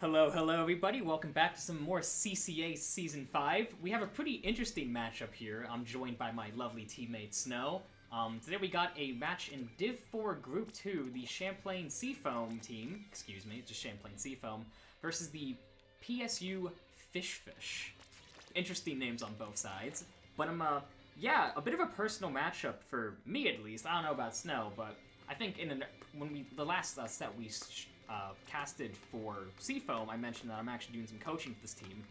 Hello everybody. Welcome back to some more CCA Season 5. We have a pretty interesting matchup here. I'm joined by my lovely teammate Snow. Today we got a match in Div 4 Group 2, the Champlain Seafoam team, just Champlain Seafoam, versus the PSU Fishfish. Interesting names on both sides. But a bit of a personal matchup for me at least. I don't know about Snow, but I think the last set we casted for Seafoam, I mentioned that I'm actually doing some coaching for this team.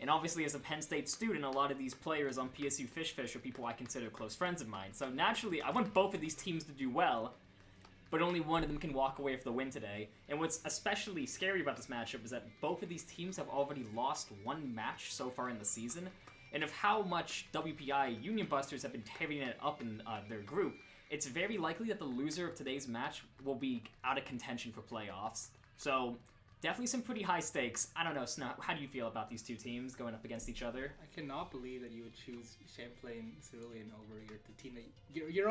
And obviously, as a Penn State student, a lot of these players on PSU Fishfish are people I consider close friends of mine. So naturally, I want both of these teams to do well, but only one of them can walk away with the win today. And what's especially scary about this matchup is that both of these teams have already lost one match so far in the season. And of how much WPI Union Busters have been tearing it up in their group, it's very likely that the loser of today's match will be out of contention for playoffs. So, definitely some pretty high stakes. I don't know, Snow, how do you feel about these two teams going up against each other? I cannot believe that you would choose Champlain Cerulean over the team that your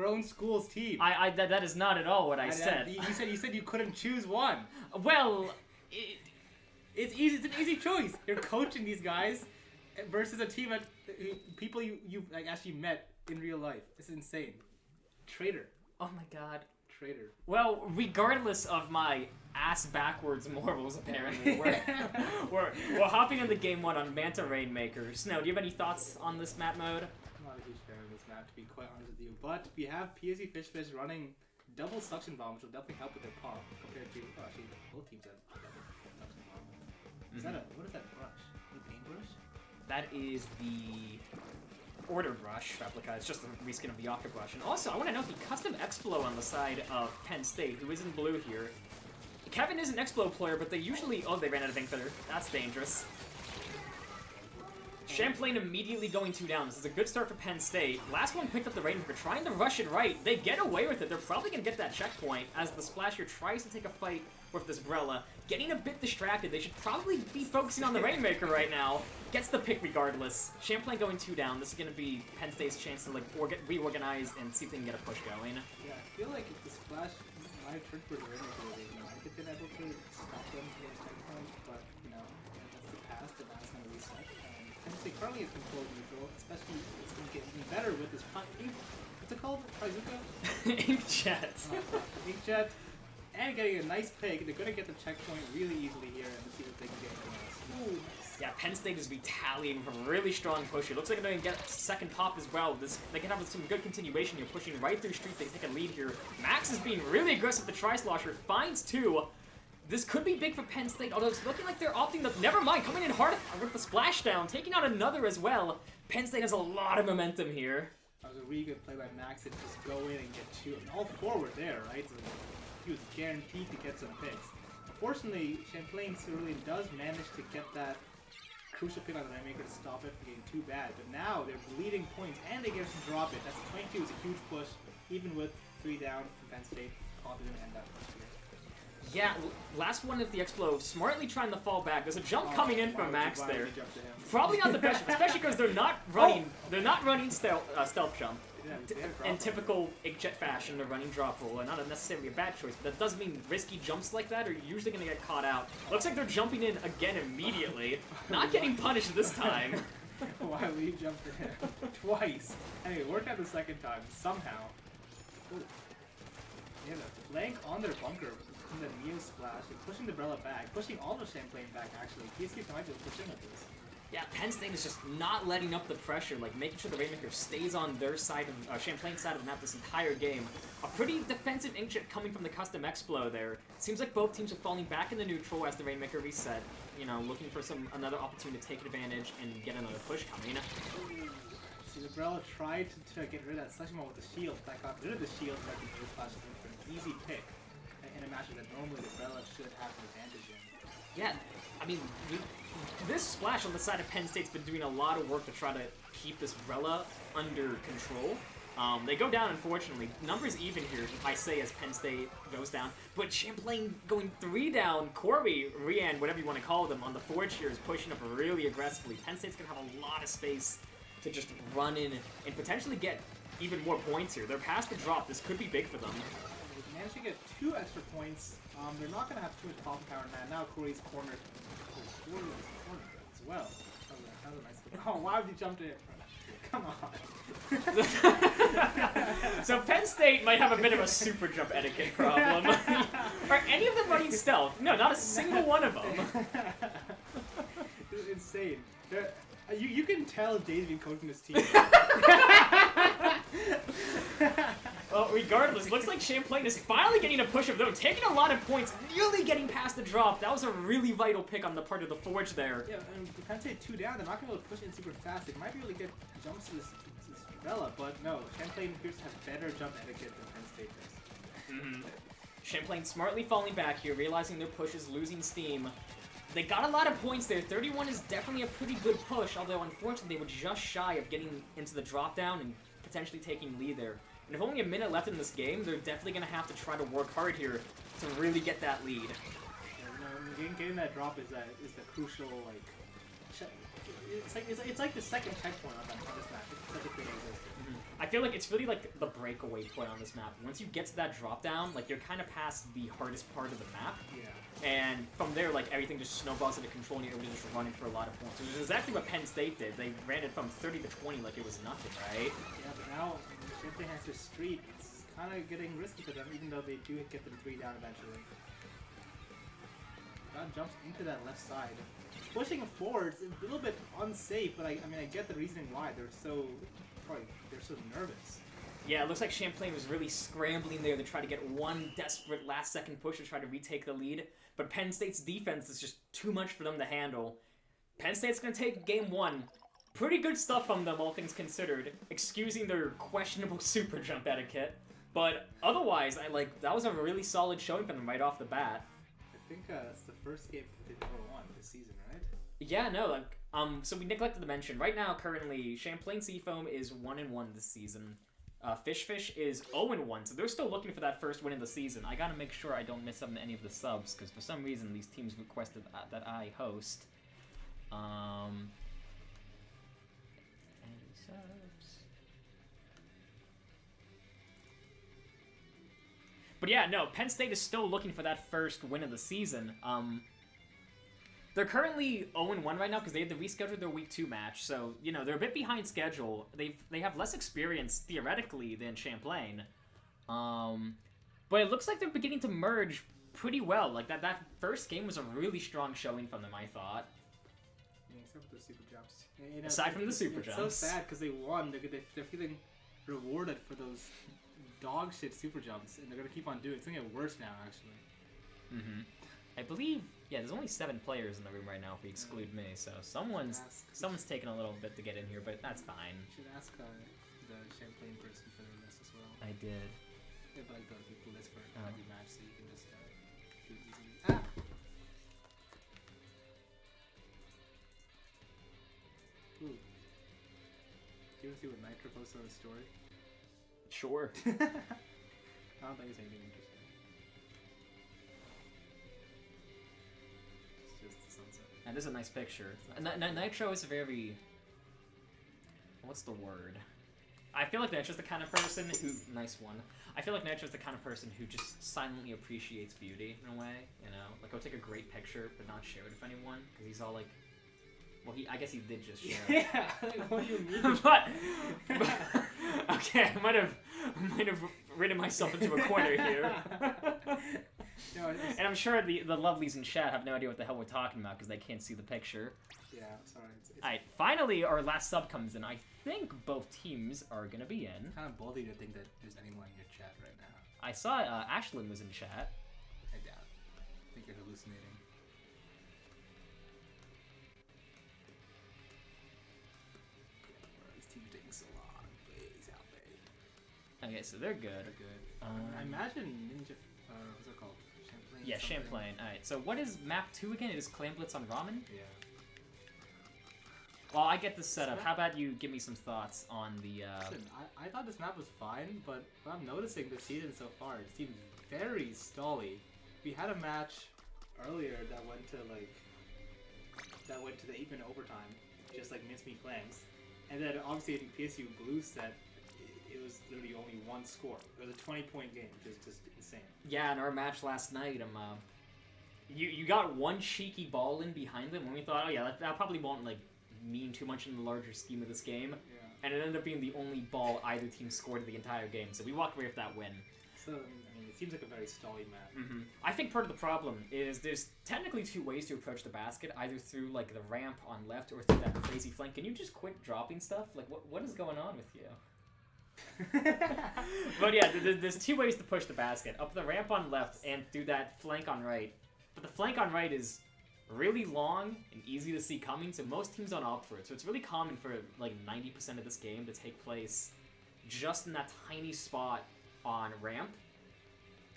own school's team. That is not at all what I said. You said you couldn't choose one. Well, it's easy. It's an easy choice. You're coaching these guys versus a team that people you actually met in real life. It's insane. Traitor. Oh my god. Traitor. Well, regardless of my ass backwards morals, apparently, we're hopping into game one on Manta Rainmaker. Snow, do you have any thoughts on this map mode? I'm not a huge fan of this map, to be quite honest with you. But we have PSU Fishfish running double suction bomb, which will definitely help with their pop compared to actually both teams have double suction bomb. What is that brush? A paintbrush? That is the Order Brush replica. It's just a reskin of the Octa Brush. And also, I want to note the custom Explo on the side of Penn State, who is in blue here. Kevin is an Explo player, but they usually... Oh, they ran out of ink there. That's dangerous. Champlain immediately going 2 down. This is a good start for Penn State. Last one picked up the Rainmaker, trying to rush it right. They get away with it. They're probably going to get that checkpoint as the Splasher tries to take a fight with this Brella. Getting a bit distracted. They should probably be focusing on the Rainmaker right now. Gets the pick regardless. Champlain going 2 down. This is going to be Penn State's chance to reorganize and see if they can get a push going. Yeah, I feel like if the Splash might have turned for the Rainmaker, they might have been able to stop them from getting checkpoints, but that's the past and that's going to reset. Penn State currently is controlled neutral, especially it's going to get even better with this what's it called? Paizuka? Inkjet. Inkjet. And getting a nice pick. They're going to get the checkpoint really easily here and see if they can get anything else. Ooh, nice. Yeah, Penn State is retaliating from a really strong push here. Looks like they're going to get a second pop as well. They can have some good continuation here, pushing right through street. They take a lead here. Max is being really aggressive. The Tri-Slosher finds 2. This could be big for Penn State, although it's looking like they're opting to... Never mind, coming in hard with the splashdown, taking out another as well. Penn State has a lot of momentum here. That was a really good play by Max to just go in and get 2. And all 4 were there, right? So he was guaranteed to get some picks. Unfortunately, Champlain Cerulean does manage to get that crucial pick on the Rainmaker to stop it from getting too bad. But now they're bleeding points and they get to drop it. That's 22 is a huge push, even with 3 down from Penn State. Confident to end that push here. Yeah, last one of the Explo, smartly trying to fall back. There's a jump coming in from Max there. Probably not the best, especially because they're not running. They're not running stealth jump. In typical Inkjet fashion, they're running drop roll, and not necessarily a bad choice. But that does mean risky jumps like that are usually going to get caught out. Looks like they're jumping in again immediately, not getting punished this time. Why we jumped in twice? Anyway, worked out the second time somehow. Ooh. Yeah, the flank on their bunker. The Neo Splash, and pushing the Brella back, pushing all the Champlain back actually. PSU might be able to push in with this. Yeah, Penn State is just not letting up the pressure, like making sure the Rainmaker stays on their side of Champlain's side of the map this entire game. A pretty defensive Inkjet coming from the custom Explo there. Seems like both teams are falling back in the neutral as the Rainmaker reset. You know, looking for another opportunity to take advantage and get another push coming. See, the Brella tried to get rid of that Slushy Mode with the shield. That got rid of the shield, that the Splash for an easy pick. In a match that normally the Brella should have an advantage in. Yeah, I mean, this Splash on the side of Penn State's been doing a lot of work to try to keep this Brella under control. They go down, unfortunately. Numbers even here, I say, as Penn State goes down. But Champlain going 3 down. Corey, Rian, whatever you want to call them, on the forge here is pushing up really aggressively. Penn State's going to have a lot of space to just run in and potentially get even more points here. They're past the drop. This could be big for them. managed to get 2 extra points. They're not going to have too much pop power now. Now Corey's cornered. Oh, Corey's cornered as well. That was a nice thing. Oh, why would you jump in? Come on. So Penn State might have a bit of a super jump etiquette problem. Are any of them running stealth? No, not a single one of them. It's insane. You can tell Jay's been coaching this team. Well, regardless, looks like Champlain is finally getting a push of them, taking a lot of points, nearly getting past the drop. That was a really vital pick on the part of the Forge there. Yeah, and with Penn State 2 down, they're not going to be able to push in super fast. They might be able to get jumps to this Bella, but no, Champlain appears to have better jump etiquette than Penn State does. Champlain smartly falling back here, realizing their push is losing steam. They got a lot of points there. 31 is definitely a pretty good push, although unfortunately they were just shy of getting into the drop down and potentially taking lead there. And if only a minute left in this game, they're definitely going to have to try to work hard here to really get that lead. Yeah, getting that drop is the crucial, like, it's like the second checkpoint on this map. It's such a thing exists. I feel like it's really like the breakaway point on this map. Once you get to that drop down, like you're kind of past the hardest part of the map. Yeah. And from there, like everything just snowballs into control and you're just running for a lot of points. Which is exactly what Penn State did. They ran it from 30 to 20 like it was nothing, right? Yeah, but now Champlain has their streak. It's kind of getting risky for them, even though they do get them 3 down eventually. That jumps into that left side. Pushing forwards is a little bit unsafe, but I mean I get the reasoning why. They're so nervous. Yeah, it looks like Champlain was really scrambling there to try to get one desperate last-second push to try to retake the lead. But Penn State's defense is just too much for them to handle. Penn State's going to take game 1. Pretty good stuff from them, all things considered, excusing their questionable super jump etiquette. But otherwise, that was a really solid showing from them right off the bat. I think it's the first game they've ever won this season, right? Yeah, no, so we neglected to mention, right now, currently, Champlain Seafoam is 1-1 this season. Fishfish is 0-1, so they're still looking for that first win of the season. I gotta make sure I don't miss up on any of the subs, because for some reason these teams requested that I host. Any subs? But yeah, no, Penn State is still looking for that first win of the season. They're currently 0-1 right now because they had to reschedule their Week 2 match, so, you know, they're a bit behind schedule. They have less experience, theoretically, than Champlain. But it looks like they're beginning to merge pretty well. Like, that first game was a really strong showing from them, I thought. Yeah, except for the super jumps. Aside from the super jumps. It's so sad because they won. They're feeling rewarded for those dog shit super jumps, and they're going to keep on doing it. It's going to get worse now, actually. I believe, yeah, there's only 7 players in the room right now if we exclude me, so someone's taking a little bit to get in here, but that's fine. You should ask the Champlain person for their list as well. I did. Yeah, but the people list for every match, so you can just do it easily. Ah! Ooh. Do you want to see what Nitro posted on his story? Sure. I don't think it's anything interesting. That is a nice picture. Nitro is very... What's the word? I feel like Nitro's the kind of person who... Nice one. I feel like Nitro's the kind of person who just silently appreciates beauty, in a way, you know? Like, he'll take a great picture, but not share it with anyone, because he's all like... Well, I guess he did just share it. Yeah, what do you mean? but okay, I might have ridden myself into a corner here. No, and I'm sure the lovelies in chat have no idea what the hell we're talking about because they can't see the picture. Yeah, sorry. Alright, finally our last sub comes in. I think both teams are going to be in. Kind of ballsy to think that there's anyone in your chat right now. I saw Ashlyn was in chat. I doubt it. I think you're hallucinating. This team's taking so long. Please help me. Okay, so they're good. They're good. I imagine Ninja... what's it called? Champlain? Yeah, Champlain. Alright, so what is map 2 again? It is Clamblitz on Ramen? Yeah. Well, I get this set up. How about you give me some thoughts on the... Listen, I thought this map was fine, but what I'm noticing this season so far, it seems very stally. We had a match earlier that went to the 8-minute overtime, just like mincemeat clams. And then obviously in PSU Blue set, it was literally only one score. It was a 20-point game, which is just insane. Yeah, in our match last night, you got one cheeky ball in behind them, and we thought, oh yeah, that probably won't like mean too much in the larger scheme of this game. Yeah. And it ended up being the only ball either team scored the entire game, so we walked away with that win. So, I mean, it seems like a very stally map. I think part of the problem is there's technically two ways to approach the basket, either through like the ramp on left or through that crazy flank. Can you just quit dropping stuff? Like, what is going on with you? But yeah, there's two ways to push the basket. Up the ramp on left and through that flank on right. But the flank on right is really long and easy to see coming, so most teams don't opt for it. So it's really common for like 90% of this game to take place just in that tiny spot on ramp.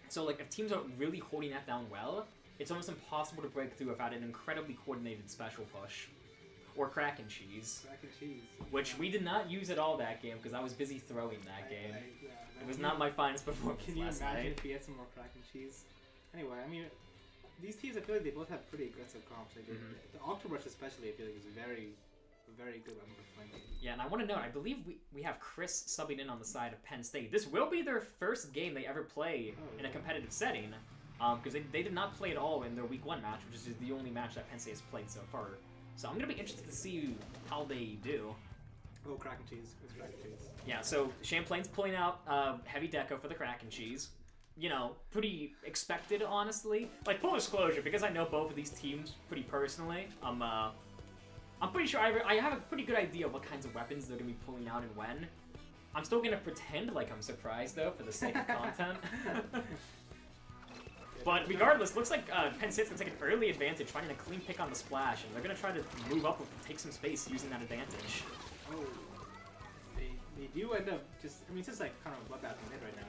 So like if teams are really holding that down well, it's almost impossible to break through without an incredibly coordinated special push. Or crack and cheese. Crack and cheese. Which we did not use at all that game because I was busy throwing that game. It was not my finest performance Can you last imagine night. if we had some more crack and cheese? Anyway, I mean, these teams, I feel like they both have pretty aggressive comps. Like the Octobrush especially, I feel like is a very good weapon for flanking. Yeah, and I want to note, I believe we have Chris subbing in on the side of Penn State. This will be their first game they ever play in a competitive setting, because they did not play at all in their Week 1 match, which is the only match that Penn State has played so far. So I'm going to be interested to see how they do. Oh, crack and cheese. It's crack and cheese. Yeah, so Champlain's pulling out heavy deco for the crack and cheese. You know, pretty expected, honestly. Like, full disclosure, because I know both of these teams pretty personally, I'm pretty sure I have a pretty good idea of what kinds of weapons they're going to be pulling out and when. I'm still going to pretend like I'm surprised, though, for the sake of content. But regardless, looks like Penn State's going to take an early advantage, finding a clean pick on the splash, and they're going to try to move up and take some space using that advantage. Oh. They do end up just... I mean, it's just like kind of a bloodbath in mid right now.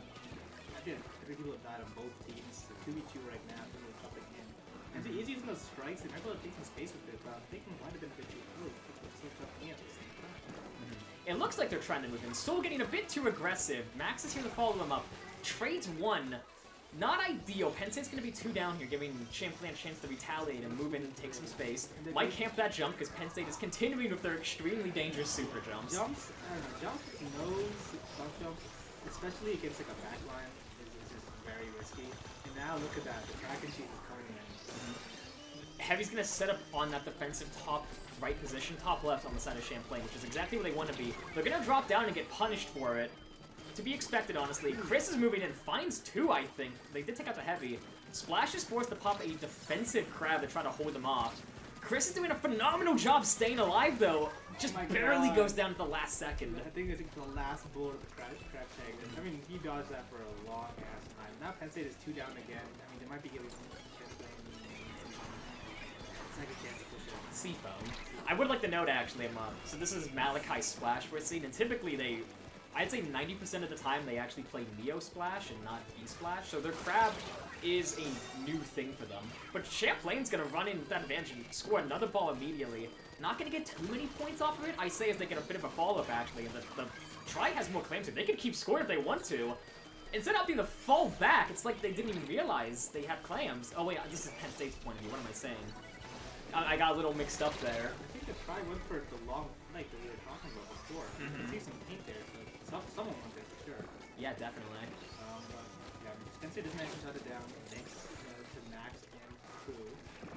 I think 3 people have died on both teams. So 2v2 right now, they're really jumping in. And the easy using those strikes, they might be able to take some space with it, but I think it might have been a bit too early. They're still jumping in at the same time. It looks like they're trying to move in. Soul getting a bit too aggressive. Max is here to follow them up. Trades one. Not ideal. Penn State's going to be 2 down here, giving Champlain a chance to retaliate and move in and take some space. Might camp that jump because Penn State is continuing with their extremely dangerous super jumps. Jumps, I don't know, jumps, bump jumps, especially against like a backline, is just very risky. And now look at that, the crack and cheese is coming in. Heavy's going to set up on that defensive top right position, top left on the side of Champlain, which is exactly where they want to be. They're going to drop down and get punished for it. To be expected, honestly. Chris is moving in, finds 2, I think. They did take out the Heavy. Splash is forced to pop a defensive crab to try to hold them off. Chris is doing a phenomenal job staying alive, though. Just barely goes down at the last second. I think it's the last bullet of the crab tag. I mean, he dodged that for a long ass time. Now Penn State is 2 down again. I mean, they might be giving some second chance to push it. Seafoam. I would like to note, actually, so this is Malachi's Splash we're seeing, and typically I'd say 90% of the time they actually play Neo Splash and not E-Splash, so their crab is a new thing for them. But Champlain's gonna run in with that advantage and score another ball immediately. Not gonna get too many points off of it, I say, as they get a bit of a follow-up, actually. And the try has more claims to it. They can keep scoring if they want to. Instead of opting to fall back, it's like they didn't even realize they had clams. Oh wait, this is Penn State's point of view, what am I saying? I got a little mixed up there. I think the try went for the long flank that we were talking about before. You can see some paint there, so someone went there for sure. Yeah, definitely. But yeah, Penn State doesn't actually shut it down thanks to Max and Crew.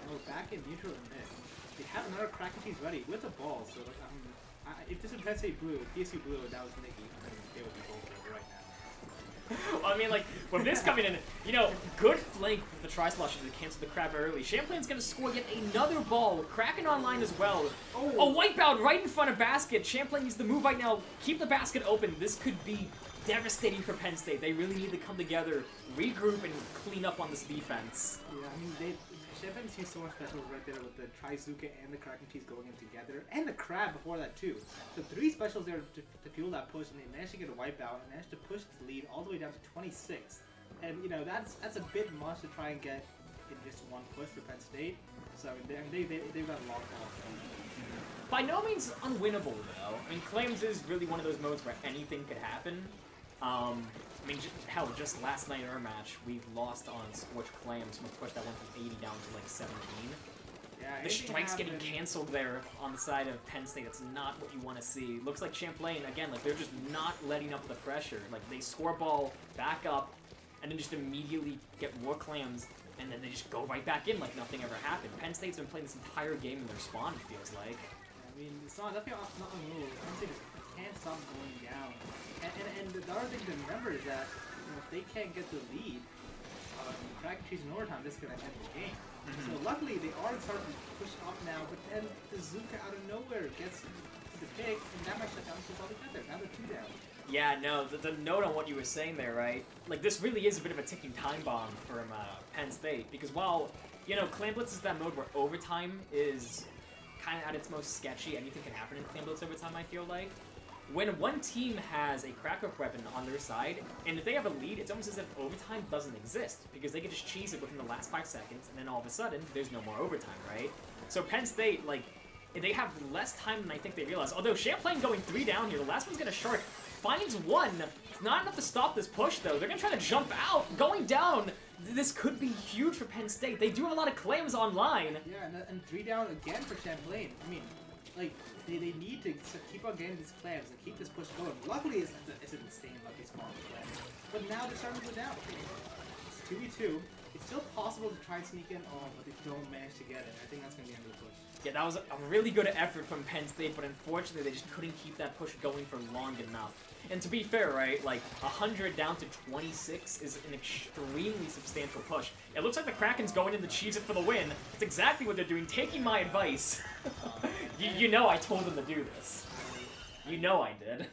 Oh, back in neutral and mid. They have another crack and cheese ready with a ball, so like, if this is Penn State Blue, PSU Blue, and that was Nikki, I mean, they would be both over right now. Well, I mean, like, with this coming in, you know, good flank with the tri-splash to cancel the crab early. Champlain's gonna score yet another ball. Kraken online as well. Oh. A wipeout right in front of basket. Champlain needs to move right now. Keep the basket open. This could be devastating for Penn State. They really need to come together, regroup, and clean up on this defense. Yeah, I mean, Champlain sees so much special right there with the Trizuka and the crack and cheese going in together, and the crab before that too. So 3 specials there to fuel that push, and they managed to get a wipeout and managed to push the lead all the way down to 26. And you know that's a bit much to try and get in just one push for Penn State. So they've got a long haul. By no means unwinnable though. I mean, Claims is really one of those modes where anything could happen. I mean, hell, just last night in our match, we lost on Scorch Clams from a push that went from 80 down to like 17. Yeah, The anything strike's can getting happen. canceled there on the side of Penn State. That's not what you want to see. Looks like Champlain, again, like they're just not letting up the pressure. Like they score ball, back up, and then just immediately get more clams, and then they just go right back in like nothing ever happened. Penn State's been playing this entire game in their spawn, it feels like. I mean, it's not definitely not a move. Penn State just can't stop going down. And the other thing to remember is that if they can't get the lead, Crack and Cheese in overtime, this is going to end the game. So luckily, they are starting to push up now, but then the Zuka out of nowhere gets the pick, and that might shut down the all together. Now they're 2 down. Yeah, no, the note on what you were saying there, right? Like, this really is a bit of a ticking time bomb from Penn State, because while, Clam Blitz is that mode where overtime is kind of at its most sketchy, anything can happen in Clam Blitz overtime, I feel like. When one team has a crack hook weapon on their side, and if they have a lead, it's almost as if overtime doesn't exist, because they can just cheese it within the last 5 seconds, and then all of a sudden, there's no more overtime, right? So Penn State, like, they have less time than I think they realize. Although Champlain going 3 down here, the last one's gonna shark, finds 1. It's not enough to stop this push, though. They're gonna try to jump out, going down. This could be huge for Penn State. They do have a lot of claims online. Yeah, and 3 down again for Champlain. I mean, like, they need to keep on getting these clams and keep this push going. Luckily, it's an insane lucky spawn for clams. But now they're starting to go down. It's 2v2. It's still possible to try and sneak in, but they don't manage to get it. I think that's going to be the end of the push. Yeah, that was a really good effort from Penn State, but unfortunately they just couldn't keep that push going for long enough. And to be fair, right, like 100 down to 26 is an extremely substantial push. It looks like the Kraken's going in to cheese it for the win. It's exactly what they're doing, taking my advice. You know I told them to do this. You know I did.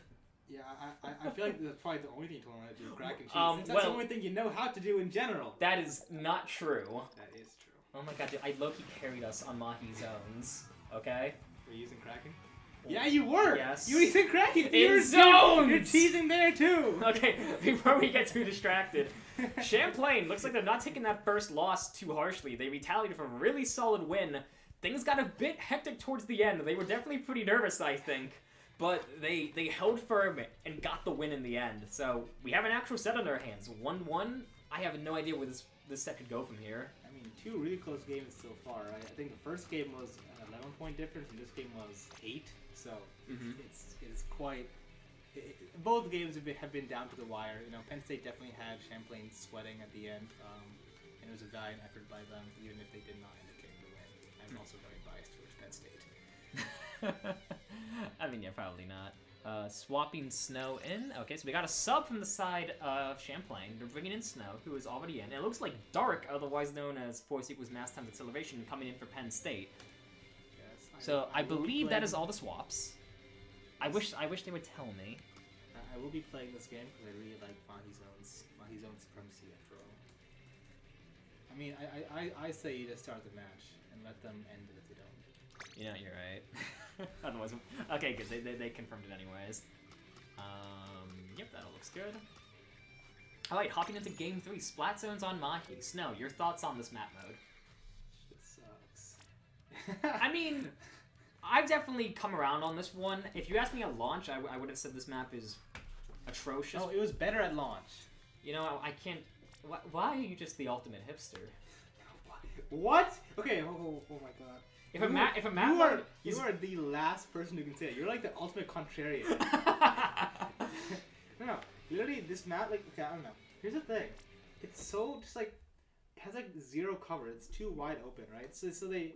Yeah, I feel like that's probably the only thing you told them to do, crack and cheese. That's the only thing you know how to do in general. That is not true. That is true. Oh my god, dude, I low-key carried us on Mahi zones, okay? Were you using Kraken? Yeah, you were! Yes. You were using Kraken! In zones! You're teasing there too! Okay, before we get too distracted, Champlain looks like they're not taking that first loss too harshly. They retaliated for a really solid win. Things got a bit hectic towards the end. They were definitely pretty nervous, I think. But they held firm and got the win in the end. So we have an actual set on our hands. 1-1. I have no idea where this set could go from here. I mean, 2 really close games so far, right? I think the first game was an 11-point difference, and this game was 8. So it's quite. Both games have been down to the wire. Penn State definitely had Champlain sweating at the end, and it was a valiant effort by them, even if they did not end up getting the win. I'm also very biased towards Penn State. I mean, yeah, probably not. Swapping Snow in. Okay, so we got a sub from the side of Champlain. They're bringing in Snow, who is already in. And it looks like Dark, otherwise known as Force equals Mass times Acceleration, coming in for Penn State. Yes, So I believe that is all the swaps. I wish they would tell me. I will be playing this game because I really like Mahi Zone supremacy after all. I mean, I say you just start the match and let them end it if they don't. You know, you're right. Otherwise, okay, good. They confirmed it anyways. Yep, that all looks good. Alright, hopping into Game 3. Splat Zones on Mahi. Snow, your thoughts on this map mode? It sucks. I mean, I've definitely come around on this one. If you asked me at launch, I would have said this map is atrocious. No, it was better at launch. I can't... Why are you just the ultimate hipster? What? Okay, oh my god. If a map you are the last person who can say it. You're like the ultimate contrarian. No, literally this map, like, okay, I don't know. Here's the thing. It's so just like it has like 0 cover. It's too wide open, right? So they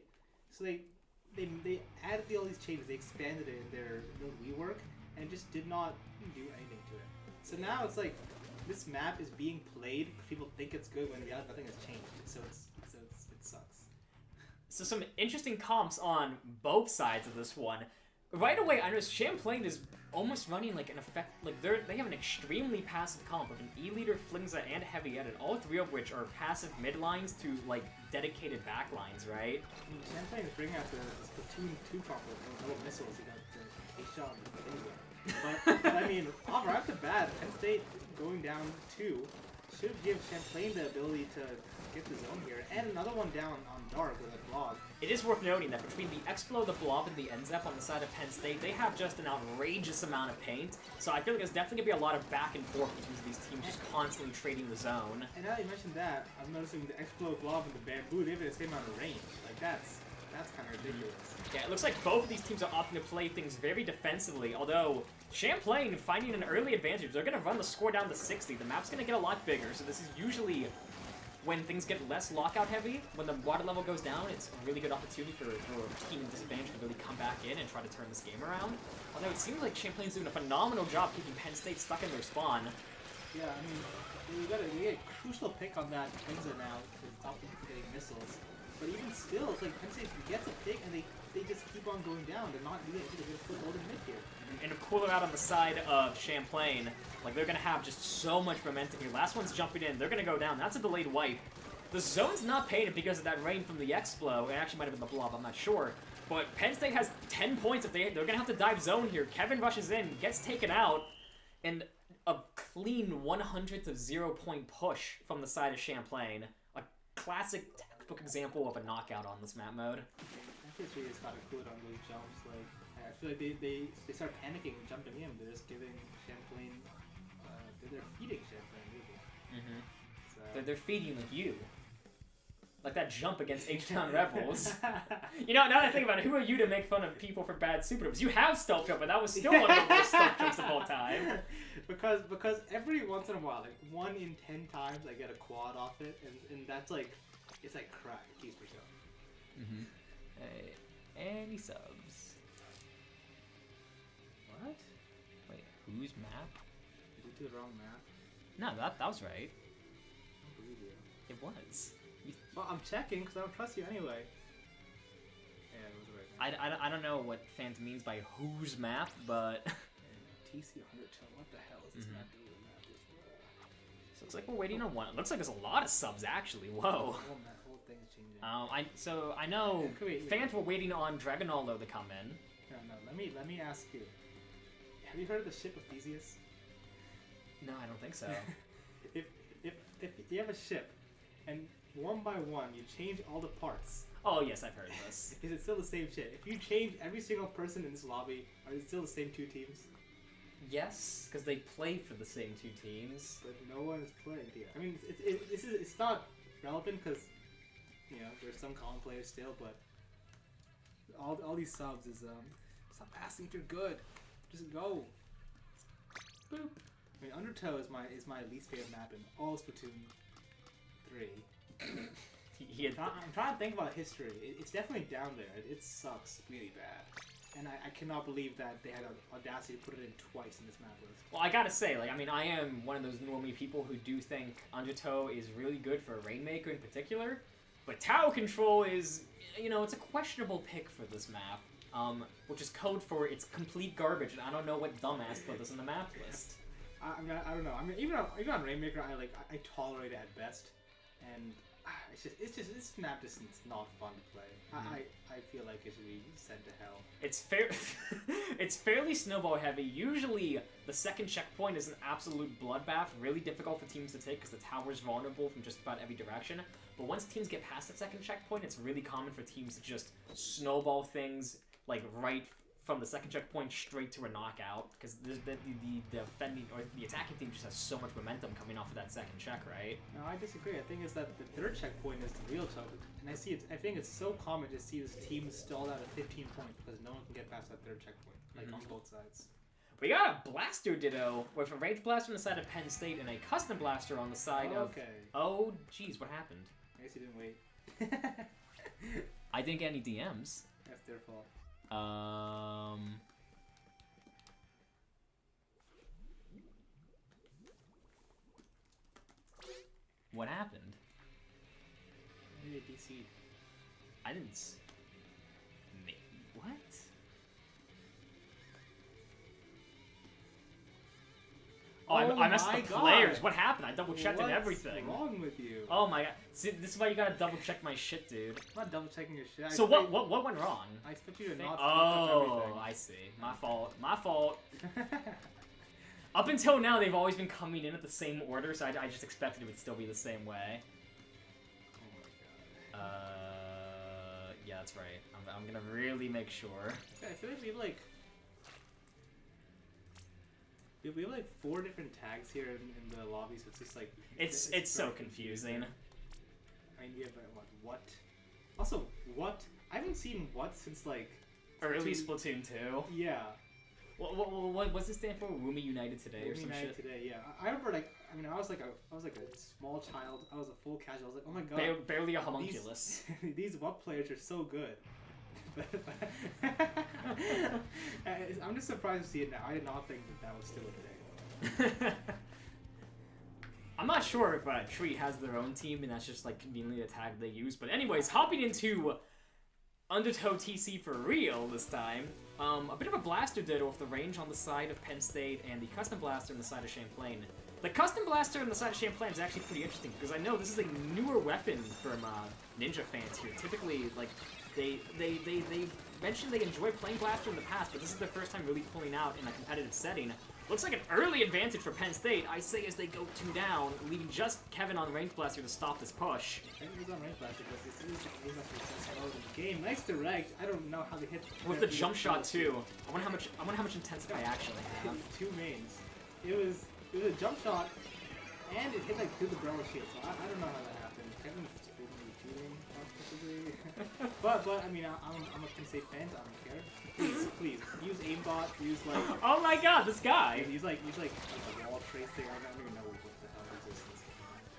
added all these changes. They expanded it in their rework and just did not do anything to it. So now it's like this map is being played because people think it's good when in reality nothing has changed. So it sucks. So some interesting comps on both sides of this one. Right away, I noticed Champlain is almost running like an effect. Like they have an extremely passive comp with an E-Leader, Flingza, and Heavy Edit, all 3 of which are passive mid lines to like dedicated back lines, right? I mean, Champlain is bringing out the Platoon 2 comp with double missiles. You got the A-shot anywhere. But I mean, right off the bat, Penn State going down 2 should give Champlain the ability to get the zone here, and another one down on Dark with a blob. It is worth noting that between the Explo, the Blob, and the NZEP on the side of Penn State, they have just an outrageous amount of paint, so I feel like there's definitely going to be a lot of back and forth between these teams just constantly trading the zone. And now that you mentioned that, I'm noticing the Explo, Blob, and the Bamboo, they have the same amount of range. Like, that's That's kind of ridiculous. Yeah, it looks like both of these teams are opting to play things very defensively, although Champlain finding an early advantage. They're going to run the score down to 60. The map's going to get a lot bigger, so this is usually when things get less lockout heavy. When the water level goes down, it's a really good opportunity for a team in disadvantage to really come back in and try to turn this game around. Although it seems like Champlain's doing a phenomenal job keeping Penn State stuck in their spawn. Yeah, I mean, we get a crucial pick on that Windsor now to stop them from getting missiles. But even still, it's like Penn State gets a pick and they just keep on going down. They're not really able to get a foothold in mid here. And a cooler out on the side of Champlain. Like, they're going to have just so much momentum here. Last one's jumping in. They're going to go down. That's a delayed wipe. The zone's not painted because of that rain from the Explo. It actually might have been the blob. I'm not sure. But Penn State has 10 points. They're going to have to dive zone here. Kevin rushes in, gets taken out, and a clean 100th of 0-point push from the side of Champlain. A classic textbook example of a knockout on this map mode. PSU just got a clue on those jumps. Like, I feel like they start panicking and jumping in. They're just giving Champlain, they're feeding Champlain, really. Mm-hmm. So. They're feeding like you. Like that jump against H-Town Rebels. You know, now that I think about it, who are you to make fun of people for bad super jumps? You have stealth jump, but that was still one of the worst stealth jumps of all time. Because every once in a while, like 1 in 10 times, I get a quad off it, and that's like, it's like crack, piece per show. Mm-hmm. Hey, any subs? What? Wait, whose map? Did you do the wrong map? No, that was right. I don't believe you. It was. Well, I'm checking because I don't trust you anyway. Yeah, it was the right map. I don't know what Fant means by whose map, but... TC 110, what the hell is this map doing? So looks like we're waiting on one. It looks like there's a lot of subs, actually. Whoa. Whole thing's changing. I know Wait. fans were waiting on Dragonolo to come in. No, let me ask you. Have you heard of the ship of Theseus? No, I don't think so. if you have a ship, and one by one you change all the parts, Oh, yes, I've heard this. is it still the same ship? If you change every single person in this lobby, are it still the same 2 teams? Yes, because they play for the same 2 teams. But no one is playing here. I mean, it's not relevant because, you know, there's some common players still, but all these subs is stop asking if you're good, just go. Boop. I mean, Undertow is my least favorite map in all Splatoon 3. I'm trying to think about history. It's definitely down there. It sucks really bad. And I cannot believe that they had the audacity to put it in twice in this map list. Well, I gotta say, like, I mean, I am one of those normally people who do think Undertow is really good for Rainmaker in particular, but Tower Control is, you know, it's a questionable pick for this map, which is code for it's complete garbage, and I don't know what dumbass put this in the map list. I mean, I don't know. I mean, even on Rainmaker, I tolerate it at best, and this map just is not fun to play. Mm-hmm. I feel like it should be sent to hell. It's fairly snowball heavy. Usually, the second checkpoint is an absolute bloodbath, really difficult for teams to take because the tower's vulnerable from just about every direction. But once teams get past that second checkpoint, it's really common for teams to just snowball things like right from the second checkpoint straight to a knockout because the defending or the attacking team just has so much momentum coming off of that second check, right? No, I disagree. I think it's that the third checkpoint is the real choke, and I think it's so common to see this team stalled out at 15 points because no one can get past that third checkpoint, like on both sides. We got a blaster ditto with a range blaster on the side of Penn State and a custom blaster on the side of. Oh, geez, what happened? I guess you didn't wait. I didn't get any DMs. That's their fault. What happened? Maybe DC'd. I didn't. What? Oh, I messed up the players. What happened? I double checked everything. What's wrong with you? Oh my god. See, this is why you gotta double check my shit, dude. I'm not double checking your shit. So what went wrong? I expect you to not touch everything. Oh, I see. My fault. My fault. Up until now, they've always been coming in at the same order, so I just expected it would still be the same way. Oh my god. Yeah, that's right. I'm gonna really make sure. Yeah, I feel like we have like 4 different tags here in the lobby, so it's just like it's so confusing. I mean, you have what? Also, what I haven't seen what since like Early Splatoon 2. Yeah. What's it stand for? Rumi United Today or some United shit? Today, yeah. I remember like I was like a small child. I was a full casual. I was like, oh my god, Barely a homunculus. These WUP players are so good. I'm just surprised to see it now. I did not think that was still a thing. I'm not sure if Treat has their own team and that's just like conveniently a tag they use. But anyways, hopping into Undertow TC for real this time. A bit of a blaster ditto with the range on the side of Penn State and the custom blaster on the side of Champlain. The custom blaster on the side of Champlain is actually pretty interesting because I know this is a newer weapon from Ninja fans here. Typically, like they mentioned they enjoy playing blaster in the past, but this is their first time really pulling out in a competitive setting. Looks like an early advantage for Penn State, I say, as they go 2 down, leaving just Kevin on range blaster to stop this push. He's on range blaster, but this is the success mode of the game. Nice direct. I don't know how they hit with the jump shot too. I wonder how much intensity I actually have. 2 mains. It was a jump shot, and it hit like through the umbrella shield. So I don't know how that happened. Kevin's cheating, possibly. but I mean, I'm a Penn State fan. So I don't care. Please use aimbot. Use like. Oh my god, this guy! Use like a wall trace thing. I don't even know what the hell this is.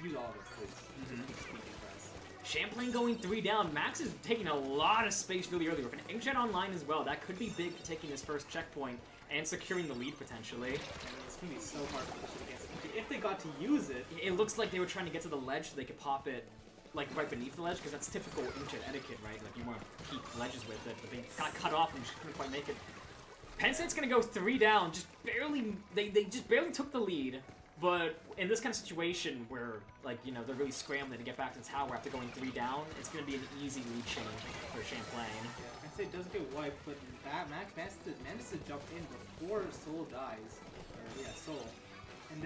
Use all of it, please. Just keep speaking fast. Champlain going 3 down. Max is taking a lot of space really early with an Inkjet online as well. That could be big for taking his first checkpoint and securing the lead potentially. And it's gonna be so hard to push it against Inkjet if they got to use it. It looks like they were trying to get to the ledge so they could pop it like right beneath the ledge, because that's typical Inkjet etiquette, right? Like you want to keep ledges with it, but they got cut off and just couldn't quite make it. Penn State's gonna go 3 down, just barely. They just barely took the lead, but in this kind of situation where like they're really scrambling to get back to the tower after going 3 down, it's gonna be an easy lead change for Champlain. Yeah, Penn State does get wiped, but Max manages to jump in before Soul dies. Or, yeah, Soul. And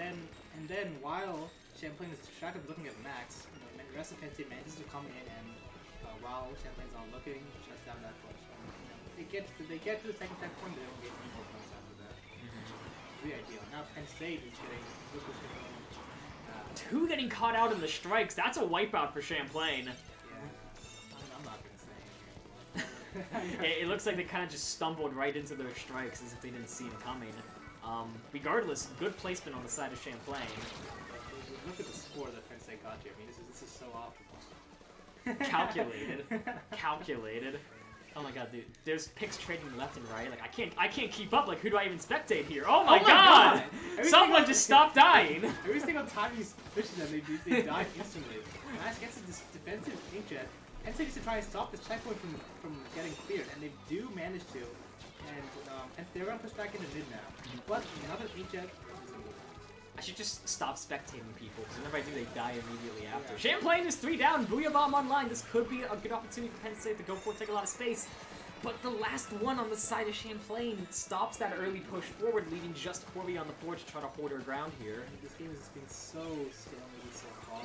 then while Champlain is distracted looking at Max, the rest of Penn State manages to come in and while Champlain's not looking, shuts down that push. They get to the second checkpoint, they don't get any more points after that. Really ideal. Now Penn State is getting 2 getting caught out in the strikes. That's a wipeout for Champlain. Yeah, I'm not gonna say anything. It looks like they kind of just stumbled right into their strikes as if they didn't see them coming. Regardless, good placement on the side of Champlain. Look at the score that Penn State got here. I mean, this is so optimal. Calculated. Calculated. Oh my god, dude. There's picks trading left and right. Like I can't keep up. Like who do I even spectate here? Oh my god! Someone just stop dying! Every single time he's pushing them, they die instantly. Max gets this defensive Inkjet. Penn State needs to try and stop this checkpoint from getting cleared, and they do manage to. And they're gonna push back into mid now. But another Inkjet. I should just stop spectating people, because whenever I do, they die immediately after. Yeah. Champlain is 3 down, Booyah Bomb online. This could be a good opportunity for Penn State to go for it, take a lot of space. But the last one on the side of Champlain stops that early push forward, leaving just Corby on the floor to try to hold her ground here. This game has been so sterile so far.